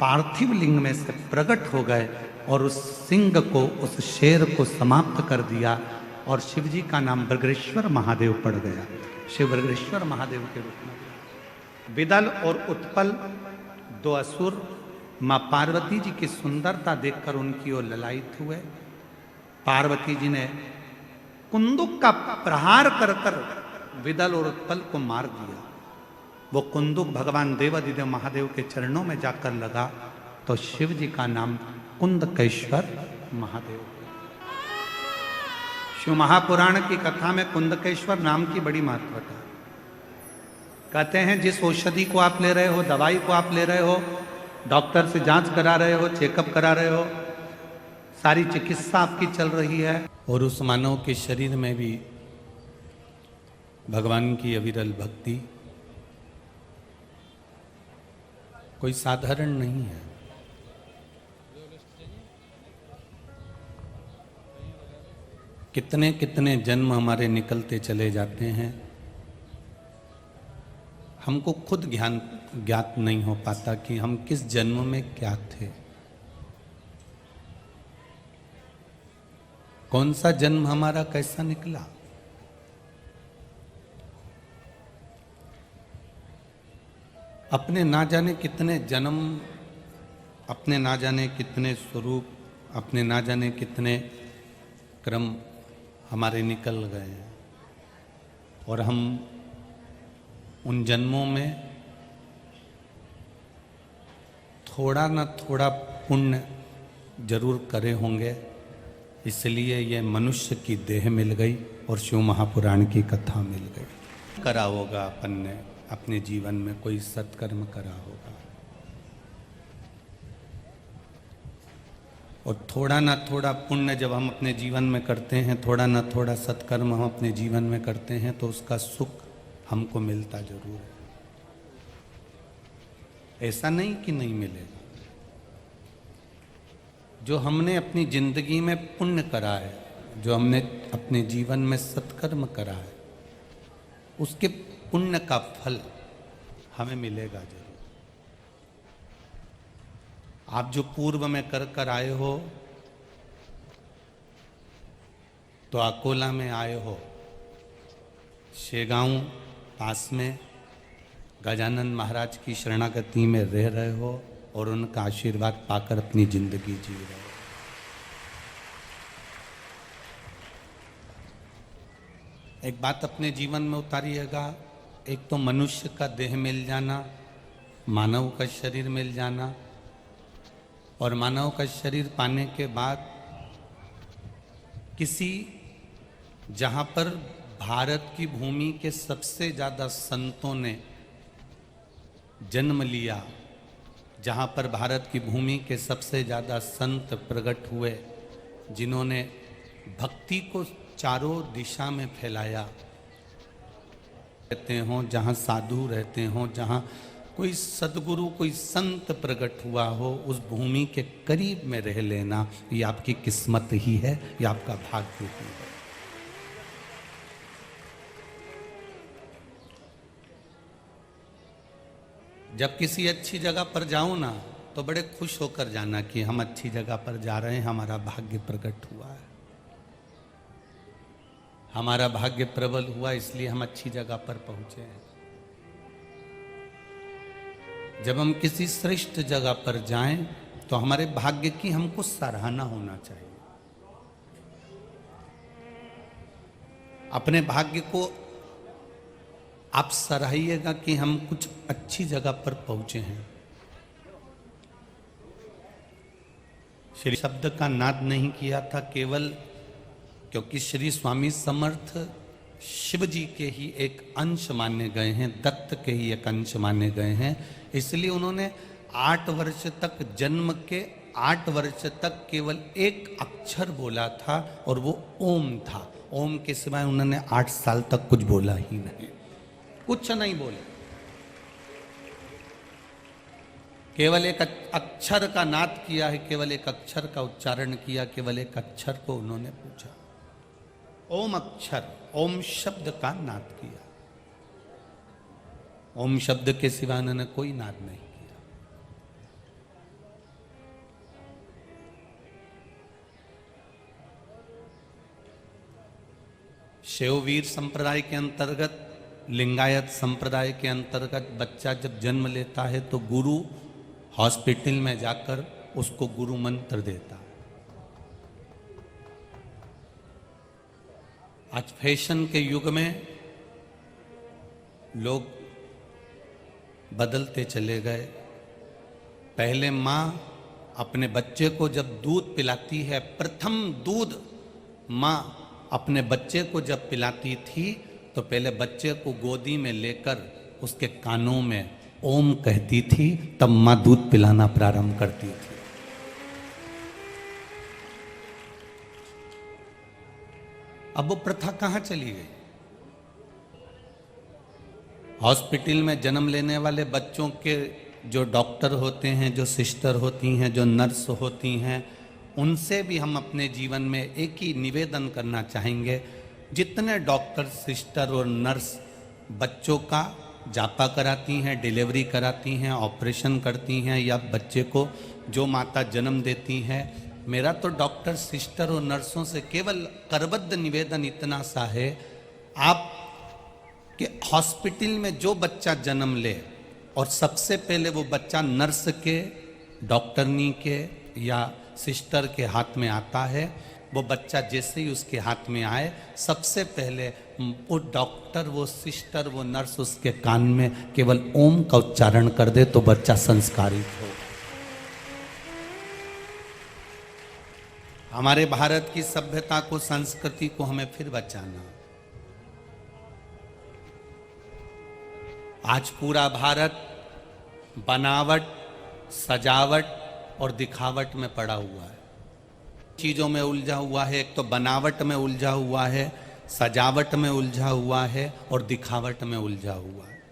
पार्थिव लिंग में से प्रकट हो गए और उस सिंह को, उस शेर को समाप्त कर दिया और शिव जी का नाम बृगरेश्वर महादेव पड़ गया। शिव बृगरेश्वर महादेव के रूप में। विदल और उत्पल दो असुर मां पार्वती जी की सुंदरता देखकर उनकी ओर ललायित हुए। पार्वती जी ने कुंदुक का प्रहार कर कर विदल और उत्पल को मार दिया। वो कुंदुक भगवान देवाधिदेव महादेव के चरणों में जाकर लगा तो शिव जी का नाम कुंदकेश्वर महादेव। शिव महापुराण की कथा में कुंदकेश्वर नाम की बड़ी महत्वता। कहते हैं जिस औषधि को आप ले रहे हो, दवाई को आप ले रहे हो, डॉक्टर से जांच करा रहे हो, चेकअप करा रहे हो, सारी चिकित्सा आपकी चल रही है, और उस मानव के शरीर में भी भगवान की अविरल भक्ति कोई साधारण नहीं है। कितने कितने जन्म हमारे निकलते चले जाते हैं, हमको खुद ज्ञात नहीं हो पाता कि हम किस जन्म में क्या थे, कौन सा जन्म हमारा कैसा निकला। अपने ना जाने कितने जन्म, अपने ना जाने कितने स्वरूप, अपने ना जाने कितने क्रम हमारे निकल गए हैं, और हम उन जन्मों में थोड़ा ना थोड़ा पुण्य जरूर करे होंगे, इसलिए ये मनुष्य की देह मिल गई और शिव महापुराण की कथा मिल गई। करा होगा अपन ने अपने जीवन में, कोई सत्कर्म करा होगा, और थोड़ा ना थोड़ा पुण्य जब हम अपने जीवन में करते हैं, थोड़ा ना थोड़ा सत्कर्म हम अपने जीवन में करते हैं, तो उसका सुख हमको मिलता जरूर है। ऐसा नहीं कि नहीं मिलेगा। जो हमने अपनी जिंदगी में पुण्य करा है, जो हमने अपने जीवन में सत्कर्म करा है, उसके पुण्य का फल हमें मिलेगा जरूर। आप जो पूर्व में कर कर आए हो, तो अकोला में आए हो, शेगांव पास में गजानन महाराज की शरणागति में रह रहे हो और उनका आशीर्वाद पाकर अपनी जिंदगी जी रहे हो। एक बात अपने जीवन में उतारिएगा, एक तो मनुष्य का देह मिल जाना, मानव का शरीर मिल जाना, और मानव का शरीर पाने के बाद किसी, जहाँ पर भारत की भूमि के सबसे ज़्यादा संतों ने जन्म लिया, जहाँ पर भारत की भूमि के सबसे ज़्यादा संत प्रकट हुए, जिन्होंने भक्ति को चारों दिशा में फैलाया, रहते हों, जहाँ साधु रहते हों, जहाँ कोई सदगुरु, कोई संत प्रकट हुआ हो, उस भूमि के करीब में रह लेना, ये आपकी किस्मत ही है, ये आपका भाग्य ही है। जब किसी अच्छी जगह पर जाऊं ना, तो बड़े खुश होकर जाना कि हम अच्छी जगह पर जा रहे हैं, हमारा भाग्य प्रकट हुआ है, हमारा भाग्य प्रबल हुआ, इसलिए हम अच्छी जगह पर पहुंचे हैं। जब हम किसी श्रेष्ठ जगह पर जाएं तो हमारे भाग्य की हमको सराहना होना चाहिए। अपने भाग्य को आप सराहिएगा कि हम कुछ अच्छी जगह पर पहुंचे हैं। श्री शब्द का नाद नहीं किया था केवल क्योंकि श्री स्वामी समर्थ शिव जी के ही एक अंश माने गए हैं, दत्त के ही एक अंश माने गए हैं, इसलिए उन्होंने 8 वर्ष तक, जन्म के 8 वर्ष तक केवल एक अक्षर बोला था और वो ओम था। ओम के सिवाय उन्होंने 8 साल तक कुछ बोला ही नहीं, कुछ नहीं बोले, केवल एक अक्षर का नाद किया है, केवल एक अक्षर का उच्चारण किया, केवल एक अक्षर को उन्होंने पूछा, ओम अक्षर, ओम शब्द का नाद किया। ओम शब्द के सिवा उन्होंने कोई नाद नहीं किया। शैववीर संप्रदाय के अंतर्गत, लिंगायत संप्रदाय के अंतर्गत बच्चा जब जन्म लेता है तो गुरु हॉस्पिटल में जाकर उसको गुरु मंत्र देता है। आज फैशन के युग में लोग बदलते चले गए। पहले माँ अपने बच्चे को जब दूध पिलाती है, प्रथम दूध माँ अपने बच्चे को जब पिलाती थी तो पहले बच्चे को गोदी में लेकर उसके कानों में ओम कहती थी, तब माँ दूध पिलाना प्रारंभ करती थी। अब वो प्रथा कहाँ चली गई? हॉस्पिटल में जन्म लेने वाले बच्चों के जो डॉक्टर होते हैं, जो सिस्टर होती हैं, जो नर्स होती हैं, उनसे भी हम अपने जीवन में एक ही निवेदन करना चाहेंगे, जितने डॉक्टर, सिस्टर और नर्स बच्चों का जापा कराती हैं, डिलीवरी कराती हैं, ऑपरेशन करती हैं, या बच्चे को जो माता जन्म देती हैं, मेरा तो डॉक्टर, सिस्टर और नर्सों से केवल करबद्ध निवेदन इतना सा है, आप कि हॉस्पिटल में जो बच्चा जन्म ले और सबसे पहले वो बच्चा नर्स के, डॉक्टरनी के या सिस्टर के हाथ में आता है, वो बच्चा जैसे ही उसके हाथ में आए, सबसे पहले वो डॉक्टर, वो सिस्टर, वो नर्स उसके कान में केवल ओम का उच्चारण कर दे तो बच्चा संस्कारित हो। हमारे भारत की सभ्यता को, संस्कृति को हमें फिर बचाना। आज पूरा भारत बनावट, सजावट और दिखावट में पड़ा हुआ है, चीजों में उलझा हुआ है। एक तो बनावट में उलझा हुआ है, सजावट में उलझा हुआ है और दिखावट में उलझा हुआ है।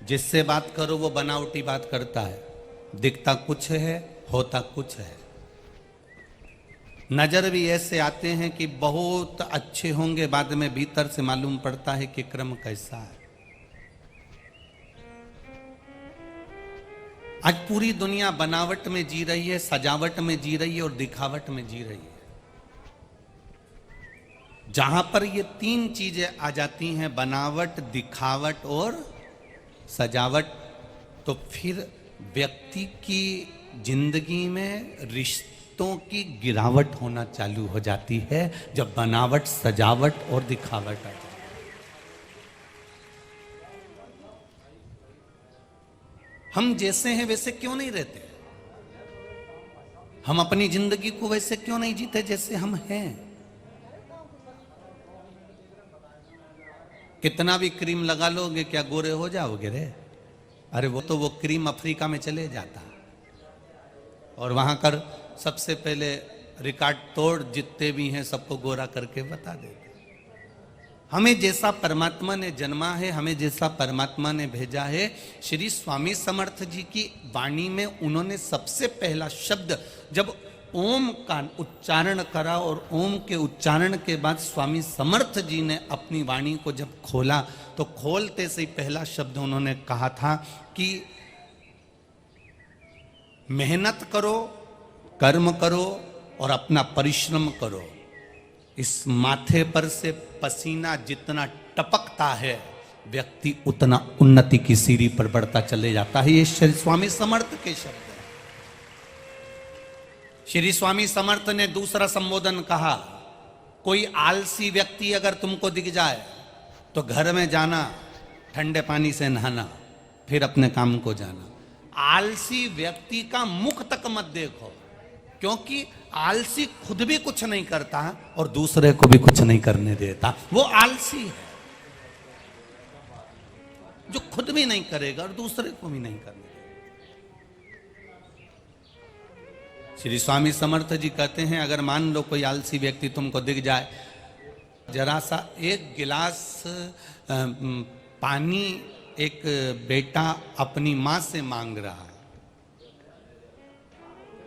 जिससे बात करो वो बनावटी बात करता है, दिखता कुछ है, होता कुछ है। नजर भी ऐसे आते हैं कि बहुत अच्छे होंगे, बाद में भीतर से मालूम पड़ता है कि क्रम कैसा है। आज पूरी दुनिया बनावट में जी रही है, सजावट में जी रही है और दिखावट में जी रही है। जहां पर ये 3 चीजें आ जाती हैं, बनावट, दिखावट और सजावट, तो फिर व्यक्ति की जिंदगी में रिश्तों की गिरावट होना चालू हो जाती है, जब बनावट, सजावट और दिखावट आ जाती है। हम जैसे हैं वैसे क्यों नहीं रहते? हम अपनी जिंदगी को वैसे क्यों नहीं जीते जैसे हम हैं? कितना भी क्रीम लगा लोगे, क्या गोरे हो जाओगे रे? अरे वो क्रीम अफ्रीका में चले जाता और वहां कर सबसे पहले रिकॉर्ड तोड़ जितने भी हैं सबको गोरा करके बता देते। हमें जैसा परमात्मा ने जन्मा है, हमें जैसा परमात्मा ने भेजा है, श्री स्वामी समर्थ जी की वाणी में उन्होंने सबसे पहला शब्द जब ओम का उच्चारण करा, और ओम के उच्चारण के बाद स्वामी समर्थ जी ने अपनी वाणी को जब खोला तो खोलते से ही पहला शब्द उन्होंने कहा था कि मेहनत करो, कर्म करो और अपना परिश्रम करो। इस माथे पर से पसीना जितना टपकता है, व्यक्ति उतना उन्नति की सीढ़ी पर बढ़ता चले जाता है। ये श्री स्वामी समर्थ के शब्द है। श्री स्वामी समर्थ ने दूसरा संबोधन कहा, कोई आलसी व्यक्ति अगर तुमको दिख जाए तो घर में जाना, ठंडे पानी से नहाना, फिर अपने काम को जाना। आलसी व्यक्ति का मुख तक मत देखो, क्योंकि आलसी खुद भी कुछ नहीं करता और दूसरे को भी कुछ नहीं करने देता। वो आलसी है जो खुद भी नहीं करेगा और दूसरे को भी नहीं करने देगा। श्री स्वामी समर्थ जी कहते हैं, अगर मान लो कोई आलसी व्यक्ति तुमको दिख जाए, जरा सा एक गिलास पानी एक बेटा अपनी मां से मांग रहा है,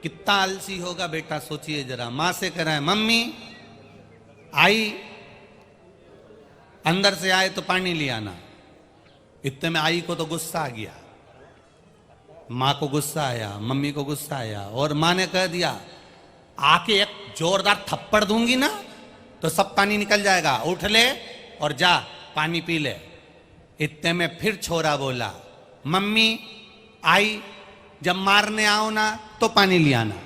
कितना आलसी होगा बेटा, सोचिए जरा। मां से कह रहा है, मम्मी आई, अंदर से आए तो पानी ले आना। इतने में आई को तो गुस्सा आ गया, मां को गुस्सा आया, मम्मी को गुस्सा आया, और मां ने कह दिया, आके एक जोरदार थप्पड़ दूंगी ना तो सब पानी निकल जाएगा, उठ ले और जा पानी पी ले। इतने में फिर छोरा बोला, मम्मी आई, जब मारने आओ ना तो पानी ले आना।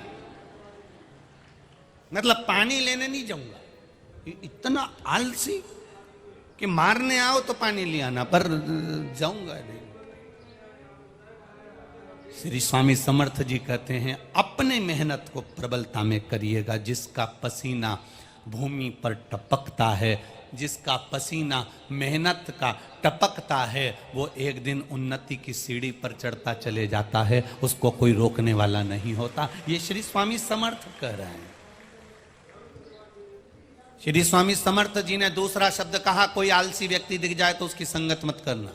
मतलब पानी लेने नहीं जाऊंगा। इतना आलसी कि मारने आओ तो पानी ले आना, पर जाऊंगा नहीं। श्री स्वामी समर्थ जी कहते हैं, अपने मेहनत को प्रबलता में करिएगा। जिसका पसीना भूमि पर टपकता है, जिसका पसीना मेहनत का टपकता है, वो एक दिन उन्नति की सीढ़ी पर चढ़ता चले जाता है, उसको कोई रोकने वाला नहीं होता। ये श्री स्वामी समर्थ कह रहे हैं। श्री स्वामी समर्थ जी ने दूसरा शब्द कहा, कोई आलसी व्यक्ति दिख जाए तो उसकी संगत मत करना।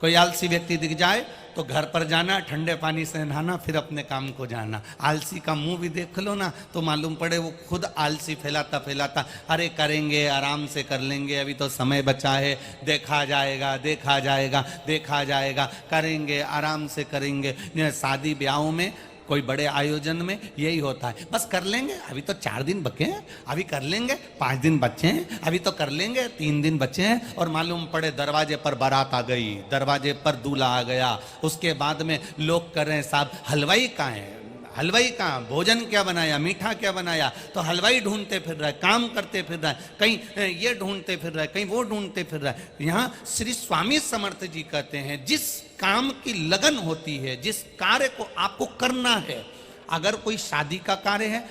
कोई आलसी व्यक्ति दिख जाए तो घर पर जाना, ठंडे पानी से नहाना, फिर अपने काम को जाना। आलसी का मुंह भी देख लो ना तो मालूम पड़े वो खुद आलसी फैलाता फैलाता, अरे करेंगे, आराम से कर लेंगे, अभी तो समय बचा है, देखा जाएगा देखा जाएगा देखा जाएगा, करेंगे आराम से करेंगे। शादी ब्याहों में, कोई बड़े आयोजन में यही होता है, बस कर लेंगे, अभी तो 4 दिन बचे हैं, अभी कर लेंगे, 5 दिन बचे हैं, अभी तो कर लेंगे, 3 दिन बचे हैं, और मालूम पड़े दरवाजे पर बारात आ गई, दरवाजे पर दूल्हा आ गया। उसके बाद में लोग कर रहे हैं, साहब हलवाई कहाँ है, हलवाई कहाँ, भोजन क्या बनाया, मीठा क्या बनाया, तो हलवाई ढूंढते फिर रहा है, काम करते फिर रहा है, कहीं ये ढूंढते फिर रहा है, कहीं वो ढूंढते फिर रहा है। यहाँ श्री स्वामी समर्थ जी कहते हैं, जिस काम की लगन होती है, जिस कार्य को आपको करना है, अगर कोई शादी का कार्य है,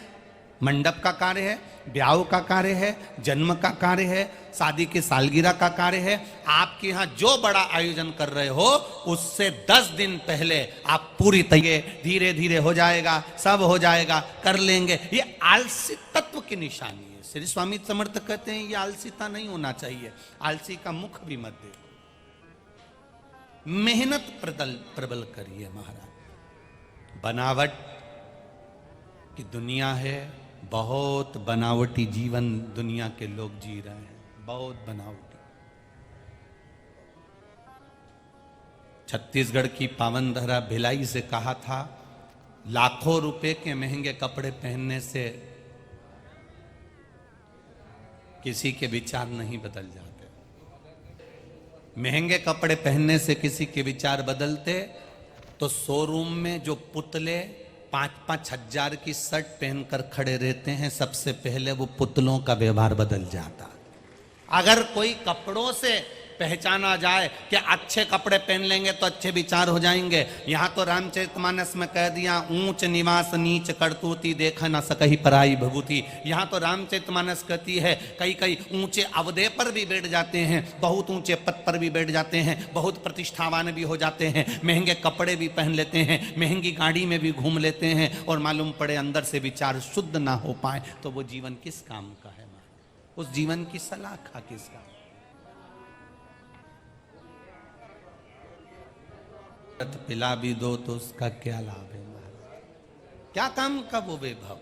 मंडप का कार्य है, ब्याह का कार्य है, जन्म का कार्य है, शादी की सालगिरह का कार्य है, आपके यहाँ जो बड़ा आयोजन कर रहे हो, उससे 10 दिन पहले आप पूरी तैयारी, धीरे धीरे हो जाएगा, सब हो जाएगा, कर लेंगे। ये आलसी तत्व की निशानी है। श्री स्वामी समर्थ कहते हैं, ये आलसीता नहीं होना चाहिए। आलसी का मुख भी मत देखो, मेहनत प्रबल करिए महाराज। बनावट की दुनिया है, बहुत बनावटी जीवन दुनिया के लोग जी रहे हैं, बहुत बनावटी। छत्तीसगढ़ की पावन धरा भिलाई से कहा था, लाखों रुपए के महंगे कपड़े पहनने से किसी के विचार नहीं बदल जाते। महंगे कपड़े पहनने से किसी के विचार बदलते तो शोरूम में जो पुतले 5-5 हजार की शर्ट पहनकर खड़े रहते हैं, सबसे पहले वो पुतलों का व्यवहार बदल जाता। अगर कोई कपड़ों से पहचाना जाए कि अच्छे कपड़े पहन लेंगे तो अच्छे विचार हो जाएंगे। यहाँ तो रामचरितमानस में कह दिया, ऊंच निवास नीच करतूती, देख न सकही पराई भभूति। यहाँ तो रामचरितमानस कहती है, कई कई ऊंचे अवधे पर भी बैठ जाते हैं, बहुत ऊंचे पद पर भी बैठ जाते हैं, बहुत प्रतिष्ठावान भी हो जाते हैं, महंगे कपड़े भी पहन लेते हैं, महंगी गाड़ी में भी घूम लेते हैं, और मालूम पड़े अंदर से विचार शुद्ध ना हो पाए तो वो जीवन किस काम का है? उस जीवन की सलाखा किस काम? पिला भी दो तो उसका क्या लाभ है महाराज? क्या काम का वो वैभव?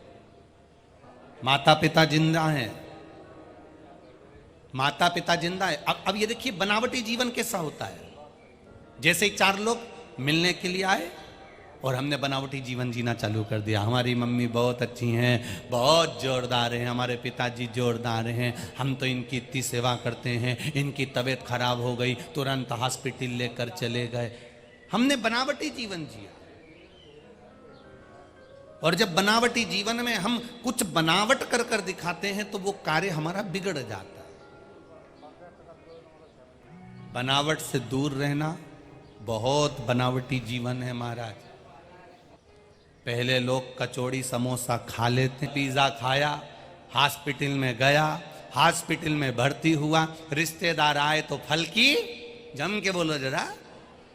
माता पिता जिंदा हैं, माता पिता जिंदा है। अब ये देखिए बनावटी जीवन कैसा होता है। जैसे ही 4 लोग मिलने के लिए आए और हमने बनावटी जीवन जीना चालू कर दिया। हमारी मम्मी बहुत अच्छी हैं, बहुत जोरदार हैं, हमारे पिताजी जोरदार हैं, हम तो इनकी इतनी सेवा करते हैं, इनकी तबीयत खराब हो गई तुरंत हॉस्पिटल लेकर चले गए। हमने बनावटी जीवन जिया। और जब बनावटी जीवन में हम कुछ बनावट कर कर दिखाते हैं तो वो कार्य हमारा बिगड़ जाता है। बनावट से दूर रहना। बहुत बनावटी जीवन है महाराज। पहले लोग कचौड़ी समोसा खा लेते, पिज्जा खाया, हॉस्पिटल में गया, हॉस्पिटल में भर्ती हुआ, रिश्तेदार आए तो फल की जम के बोलो जरा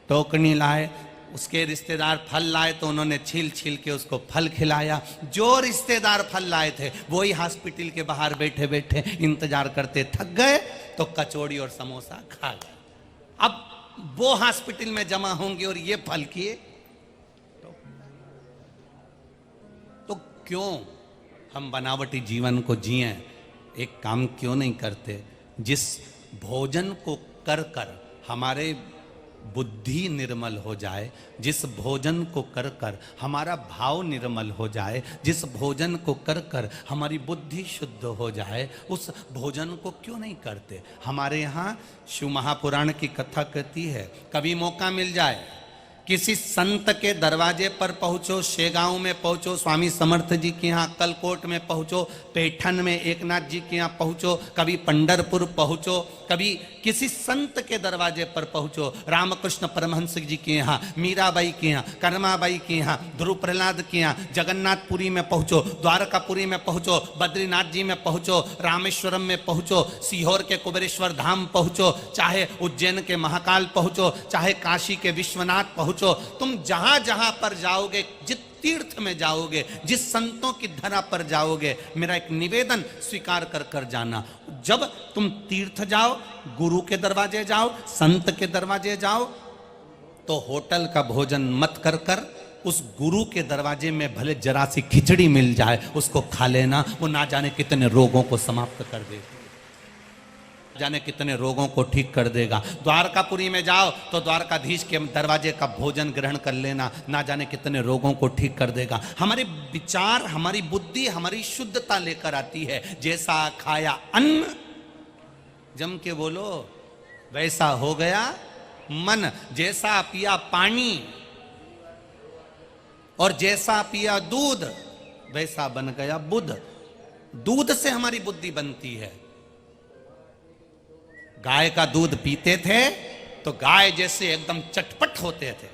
टोकनी लाए, उसके रिश्तेदार फल लाए तो उन्होंने छील छील के उसको फल खिलाया। जो रिश्तेदार फल लाए थे वही हॉस्पिटल के बाहर बैठे बैठे इंतजार करते थक गए तो कचौड़ी और समोसा खा गए। अब वो हॉस्पिटल में जमा होंगे और ये फल किए तो क्यों हम बनावटी जीवन को जिए? एक काम क्यों नहीं करते? जिस भोजन को कर कर हमारे बुद्धि निर्मल हो जाए, जिस भोजन को कर कर हमारा भाव निर्मल हो जाए, जिस भोजन को कर कर हमारी बुद्धि शुद्ध हो जाए, उस भोजन को क्यों नहीं करते? हमारे यहाँ शिव महापुराण की कथा कहती है, कभी मौका मिल जाए किसी संत के दरवाजे पर पहुंचो, शेगांव में पहुंचो, स्वामी समर्थ जी के यहाँ अक्कलकोट में पहुंचो, पैठन में एकनाथ जी के यहाँ पहुंचो, कभी पंढरपुर पहुंचो, कभी किसी संत के दरवाजे पर पहुंचो, रामकृष्ण परमहंस जी के यहाँ, मीराबाई के यहाँ, कर्माबाई के यहाँ, ध्रुव प्रहलाद के यहाँ, जगन्नाथपुरी में पहुंचो, द्वारकापुरी में पहुंचो, बद्रीनाथ जी में पहुंचो, रामेश्वरम में पहुंचो, सीहोर के कुबेरेश्वर धाम पहुंचो, चाहे उज्जैन के महाकाल पहुंचो, चाहे काशी के विश्वनाथ पहुंचो, तुम जहां जहां पर जाओगे, जिस तीर्थ में जाओगे, जिस संतों की धरा पर जाओगे, मेरा एक निवेदन स्वीकार कर कर जाना। जब तुम तीर्थ जाओ, गुरु के दरवाजे जाओ, संत के दरवाजे जाओ, तो होटल का भोजन मत कर कर उस गुरु के दरवाजे में भले जरा सी खिचड़ी मिल जाए उसको खा लेना। वो ना जाने कितने रोगों को समाप्त कर देगा, जाने कितने रोगों को ठीक कर देगा। द्वारकापुरी में जाओ तो द्वारकाधीश के दरवाजे का भोजन ग्रहण कर लेना, ना जाने कितने रोगों को ठीक कर देगा। हमारे विचार, हमारी बुद्धि, हमारी शुद्धता लेकर आती है। जैसा खाया अन्न, जम के बोलो, वैसा हो गया मन। जैसा पिया पानी और जैसा पिया दूध, वैसा बन गया बुद्ध। दूध से हमारी बुद्धि बनती है। गाय का दूध पीते थे तो गाय जैसे एकदम चटपट होते थे।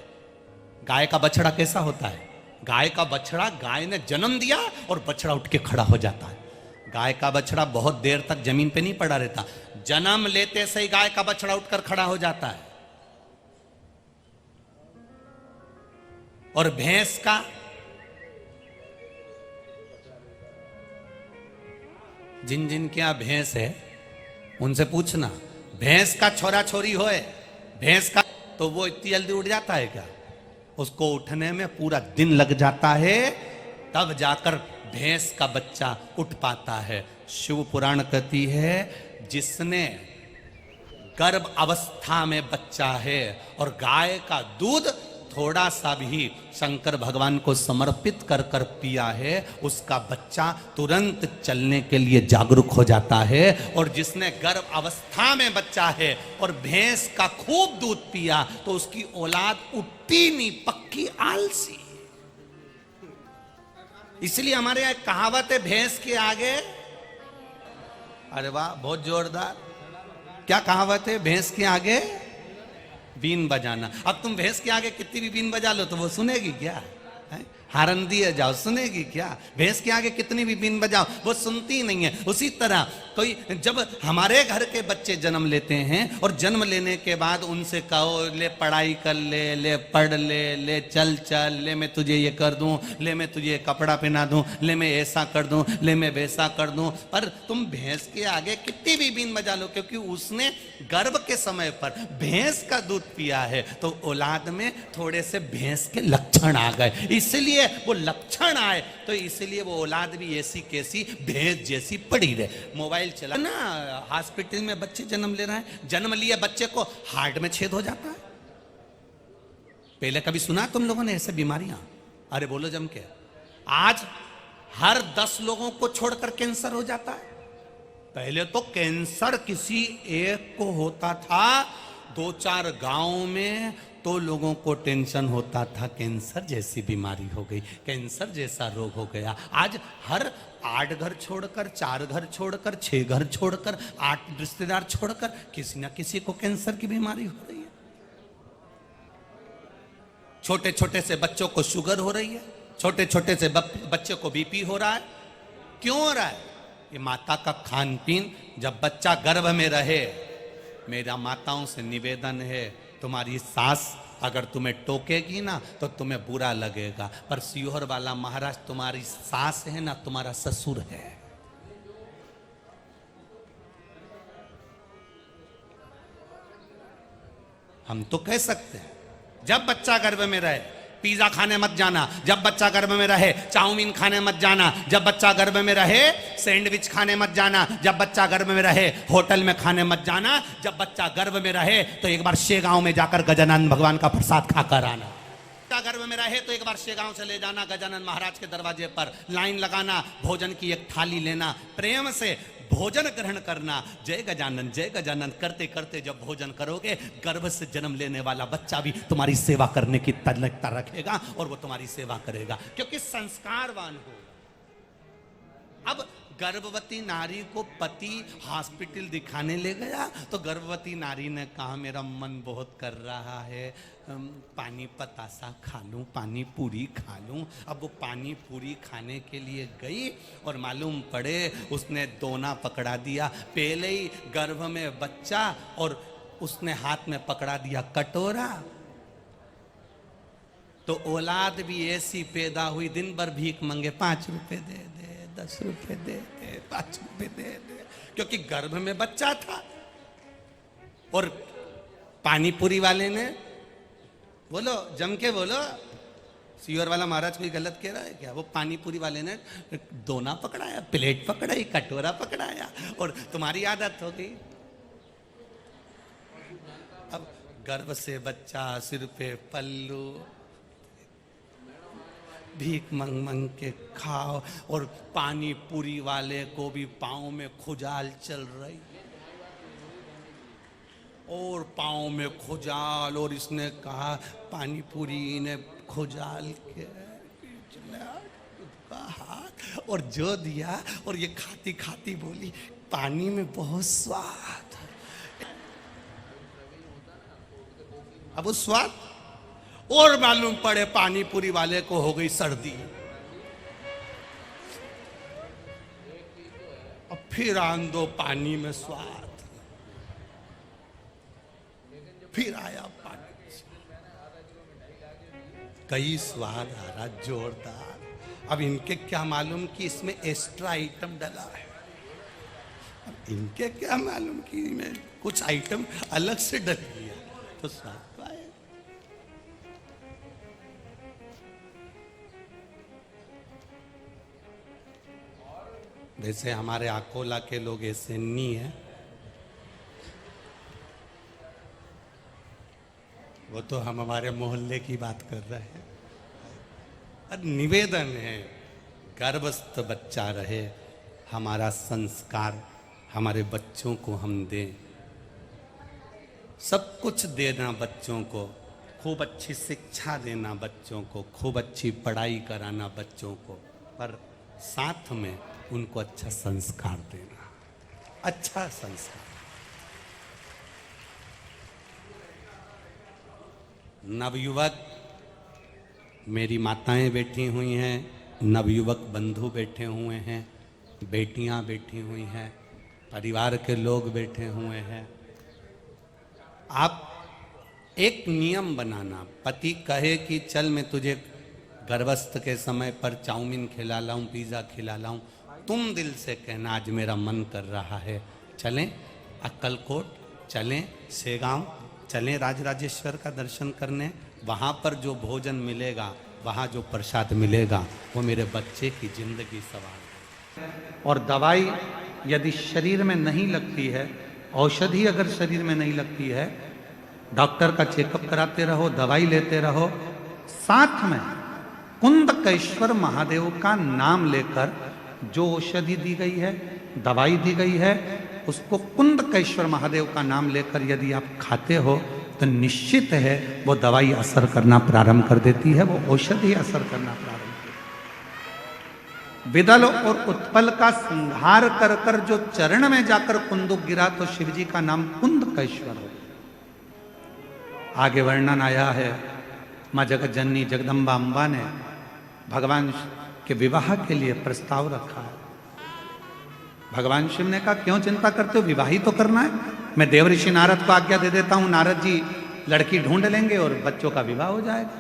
गाय का बछड़ा कैसा होता है? गाय का बछड़ा, गाय ने जन्म दिया और बछड़ा उठ के खड़ा हो जाता है। गाय का बछड़ा बहुत देर तक जमीन पे नहीं पड़ा रहता, जन्म लेते से ही गाय का बछड़ा उठकर खड़ा हो जाता है। और भैंस का, जिन जिन के यहां भैंस है उनसे पूछना, भैंस का छोरा छोरी होए, भैंस का, तो वो इतनी जल्दी उठ जाता है क्या? उसको उठने में पूरा दिन लग जाता है, तब जाकर भैंस का बच्चा उठ पाता है। शिव पुराण कहती है, जिसने गर्भ अवस्था में बच्चा है और गाय का दूध थोड़ा सा भी शंकर भगवान को समर्पित कर कर पिया है, उसका बच्चा तुरंत चलने के लिए जागरूक हो जाता है। और जिसने गर्भ अवस्था में बच्चा है और भैंस का खूब दूध पिया तो उसकी औलाद उठती नहीं, पक्की आलसी। इसलिए हमारे यहां कहावत है, भैंस के आगे, अरे वाह बहुत जोरदार, क्या कहावत है? भैंस के आगे बीन बजाना। अब तुम भैंस के आगे कितनी भी बीन बजा लो तो वो सुनेगी क्या? हारन दिए जाओ, सुनेगी क्या? भैंस के आगे कितनी भी बीन बजाओ वो सुनती नहीं है। उसी तरह कोई, जब हमारे घर के बच्चे जन्म लेते हैं और जन्म लेने के बाद उनसे कहो, ले पढ़ाई कर ले, ले पढ़ ले, ले चल चल, ले मैं तुझे ये कर दूं, ले मैं तुझे कपड़ा पहना दूं, ले मैं ऐसा कर दूं, ले मैं वैसा कर दूं, पर तुम भैंस के आगे कितनी भी बीन बजा लो, क्योंकि उसने गर्भ के समय पर भैंस का दूध पिया है तो औलाद में थोड़े से भैंस के लक्षण आ गए। इसलिए वो लक्षण आए तो इसलिए वो औलाद भी ऐसी कैसी भैंस जैसी पड़ी रहे। मोबाइल चला ना, हॉस्पिटल में बच्चे जन्म ले रहे हैं, जन्म लिए बच्चे को हार्ट में छेद हो जाता है, पहले कभी सुना तुम लोगों ने ऐसे बीमारियां? अरे बोलो जम के। आज हर 10 लोगों को छोड़कर कैंसर हो जाता है। पहले तो कैंसर किसी एक को होता था, 2-4 गांव में तो लोगों को टेंशन होता था, कैंसर जैसी बीमारी हो गई, कैंसर जैसा रोग हो गया। आज हर 8 घर छोड़कर, 4 घर छोड़कर, 6 घर छोड़कर, 8 रिश्तेदार छोड़कर किसी ना किसी को कैंसर की बीमारी हो रही है। छोटे छोटे से बच्चों को शुगर हो रही है, छोटे छोटे से बच्चे को बीपी हो रहा है। क्यों हो रहा है? ये माता का खान पीन। जब बच्चा गर्भ में रहे, मेरा माताओं से निवेदन है, तुम्हारी सास अगर तुम्हें टोकेगी ना तो तुम्हें बुरा लगेगा, पर सीहोर वाला महाराज तुम्हारी सास है ना, तुम्हारा ससुर है। हम तो कह सकते हैं जब बच्चा गर्भ में रहे पिज्जा खाने मत जाना, जब बच्चा गर्भ में रहे चाउमीन खाने मत जाना, जब बच्चा गर्भ में रहे सैंडविच खाने मत जाना, जब बच्चा गर्भ में रहे होटल में खाने मत जाना, जब बच्चा गर्भ में रहे तो एक बार शेगांव में जाकर गजानन भगवान का प्रसाद खाकर आना। बच्चा गर्भ में रहे तो एक बार शेगांव से ले जाना, गजानन महाराज के दरवाजे पर लाइन लगाना, भोजन की एक थाली लेना, प्रेम से भोजन ग्रहण करना, जय गजानन करते करते जब भोजन करोगे, गर्भ से जन्म लेने वाला बच्चा भी तुम्हारी सेवा करने की तल्लकता रखेगा और वो तुम्हारी सेवा करेगा, क्योंकि संस्कारवान हो। अब गर्भवती नारी को पति हॉस्पिटल दिखाने ले गया तो गर्भवती नारी ने कहा मेरा मन बहुत कर रहा है, पानी पतासा खा लूं, पानी पूरी खा लूं। अब वो पानी पूरी खाने के लिए गई और मालूम पड़े उसने दोना पकड़ा दिया, पहले ही गर्भ में बच्चा और उसने हाथ में पकड़ा दिया कटोरा। तो औलाद भी ऐसी पैदा हुई, दिन भर भीख मांगे, 5 रुपए दे दे, 10 रुपए दे दे, 5 रुपए दे दे, क्योंकि गर्भ में बच्चा था। और पानी पूरी वाले ने, बोलो जम के बोलो, सीहोर वाला महाराज कोई गलत कह रहा है क्या? वो पानी पूरी वाले ने दोना पकड़ाया, प्लेट पकड़ाई, कटोरा पकड़ाया और तुम्हारी आदत हो गई। अब गर्भ से बच्चा, सिर पे पल्लू, भीख मंग मंग के खाओ, और पानी पूरी वाले को भी पाँव में खुजाल चल रही, और पाँव में खुजाल, और इसने कहा पानी पूरी ने खुजाल के हाथ और जो दिया, और ये खाती खाती बोली पानी में बहुत स्वाद। अब वो स्वाद और मालूम पड़े पानी पूरी वाले को हो गई सर्दी। अब फिर आन दो पानी में स्वाद, फिर आया पानी, कई स्वाद आ रहा जोरदार। अब इनके क्या मालूम कि इसमें एक्स्ट्रा आइटम डला है, अब इनके क्या मालूम कि इसमें कुछ आइटम अलग से डल गया तो स्वाद पाए। वैसे हमारे अकोला के लोग ऐसे नहीं है, वो तो हम हमारे मोहल्ले की बात कर रहे हैं। और निवेदन है गर्भस्थ बच्चा रहे, हमारा संस्कार हमारे बच्चों को हम दें, सब कुछ देना बच्चों को, खूब अच्छी शिक्षा देना बच्चों को, खूब अच्छी पढ़ाई कराना बच्चों को, पर साथ में उनको अच्छा संस्कार देना, अच्छा संस्कार। नवयुवक मेरी माताएं बैठी हुई हैं, नवयुवक बंधु बैठे हुए हैं, बेटियां बैठी हुई हैं, परिवार के लोग बैठे हुए हैं। आप एक नियम बनाना, पति कहे कि चल मैं तुझे गर्भस्थ के समय पर चाउमीन खिला लाऊं, पिज़्ज़ा खिला लाऊं, तुम दिल से कहना आज मेरा मन कर रहा है, चलें अक्कलकोट, चलें शेगांव, चलें राजराजेश्वर का दर्शन करने, वहाँ पर जो भोजन मिलेगा, वहाँ जो प्रसाद मिलेगा, वो मेरे बच्चे की जिंदगी सवार है। और दवाई यदि शरीर में नहीं लगती है, औषधि अगर शरीर में नहीं लगती है, डॉक्टर का चेकअप कराते रहो, दवाई लेते रहो, साथ में कुंदकेश्वर महादेव का नाम लेकर जो औषधि दी गई है, दवाई दी गई है, उसको कुंदकेश्वर महादेव का नाम लेकर यदि आप खाते हो तो निश्चित है वो दवाई असर करना प्रारंभ कर देती है, वो औषधि असर करना प्रारंभ करती है। विदल और उत्पल का संहार कर कर जो चरण में जाकर कुंदुक गिरा तो शिव जी का नाम कुंदकेश्वर हो। आगे वर्णन आया है, माँ जगत जननी जगदम्बा अम्बा ने भगवान के विवाह के लिए प्रस्ताव रखा है। भगवान शिव ने कहा क्यों चिंता करते हो, विवाह ही तो करना है, मैं देव ऋषि नारद को आज्ञा दे देता हूं, नारद जी लड़की ढूंढ लेंगे और बच्चों का विवाह हो जाएगा।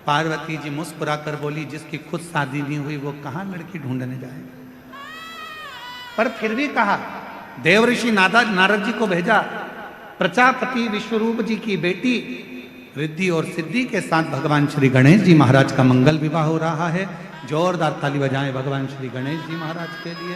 पार्वती जी मुस्कुरा कर बोली जिसकी खुद शादी नहीं हुई वो कहां लड़की ढूंढने जाएगा। पर फिर भी कहा, देव ऋषि नारद जी को भेजा, प्रजापति विश्वरूप जी की बेटी रिद्धि और सिद्धि के साथ भगवान श्री गणेश जी महाराज का मंगल विवाह हो रहा है। जोरदार ताली बजाएं भगवान श्री गणेश जी महाराज के लिए।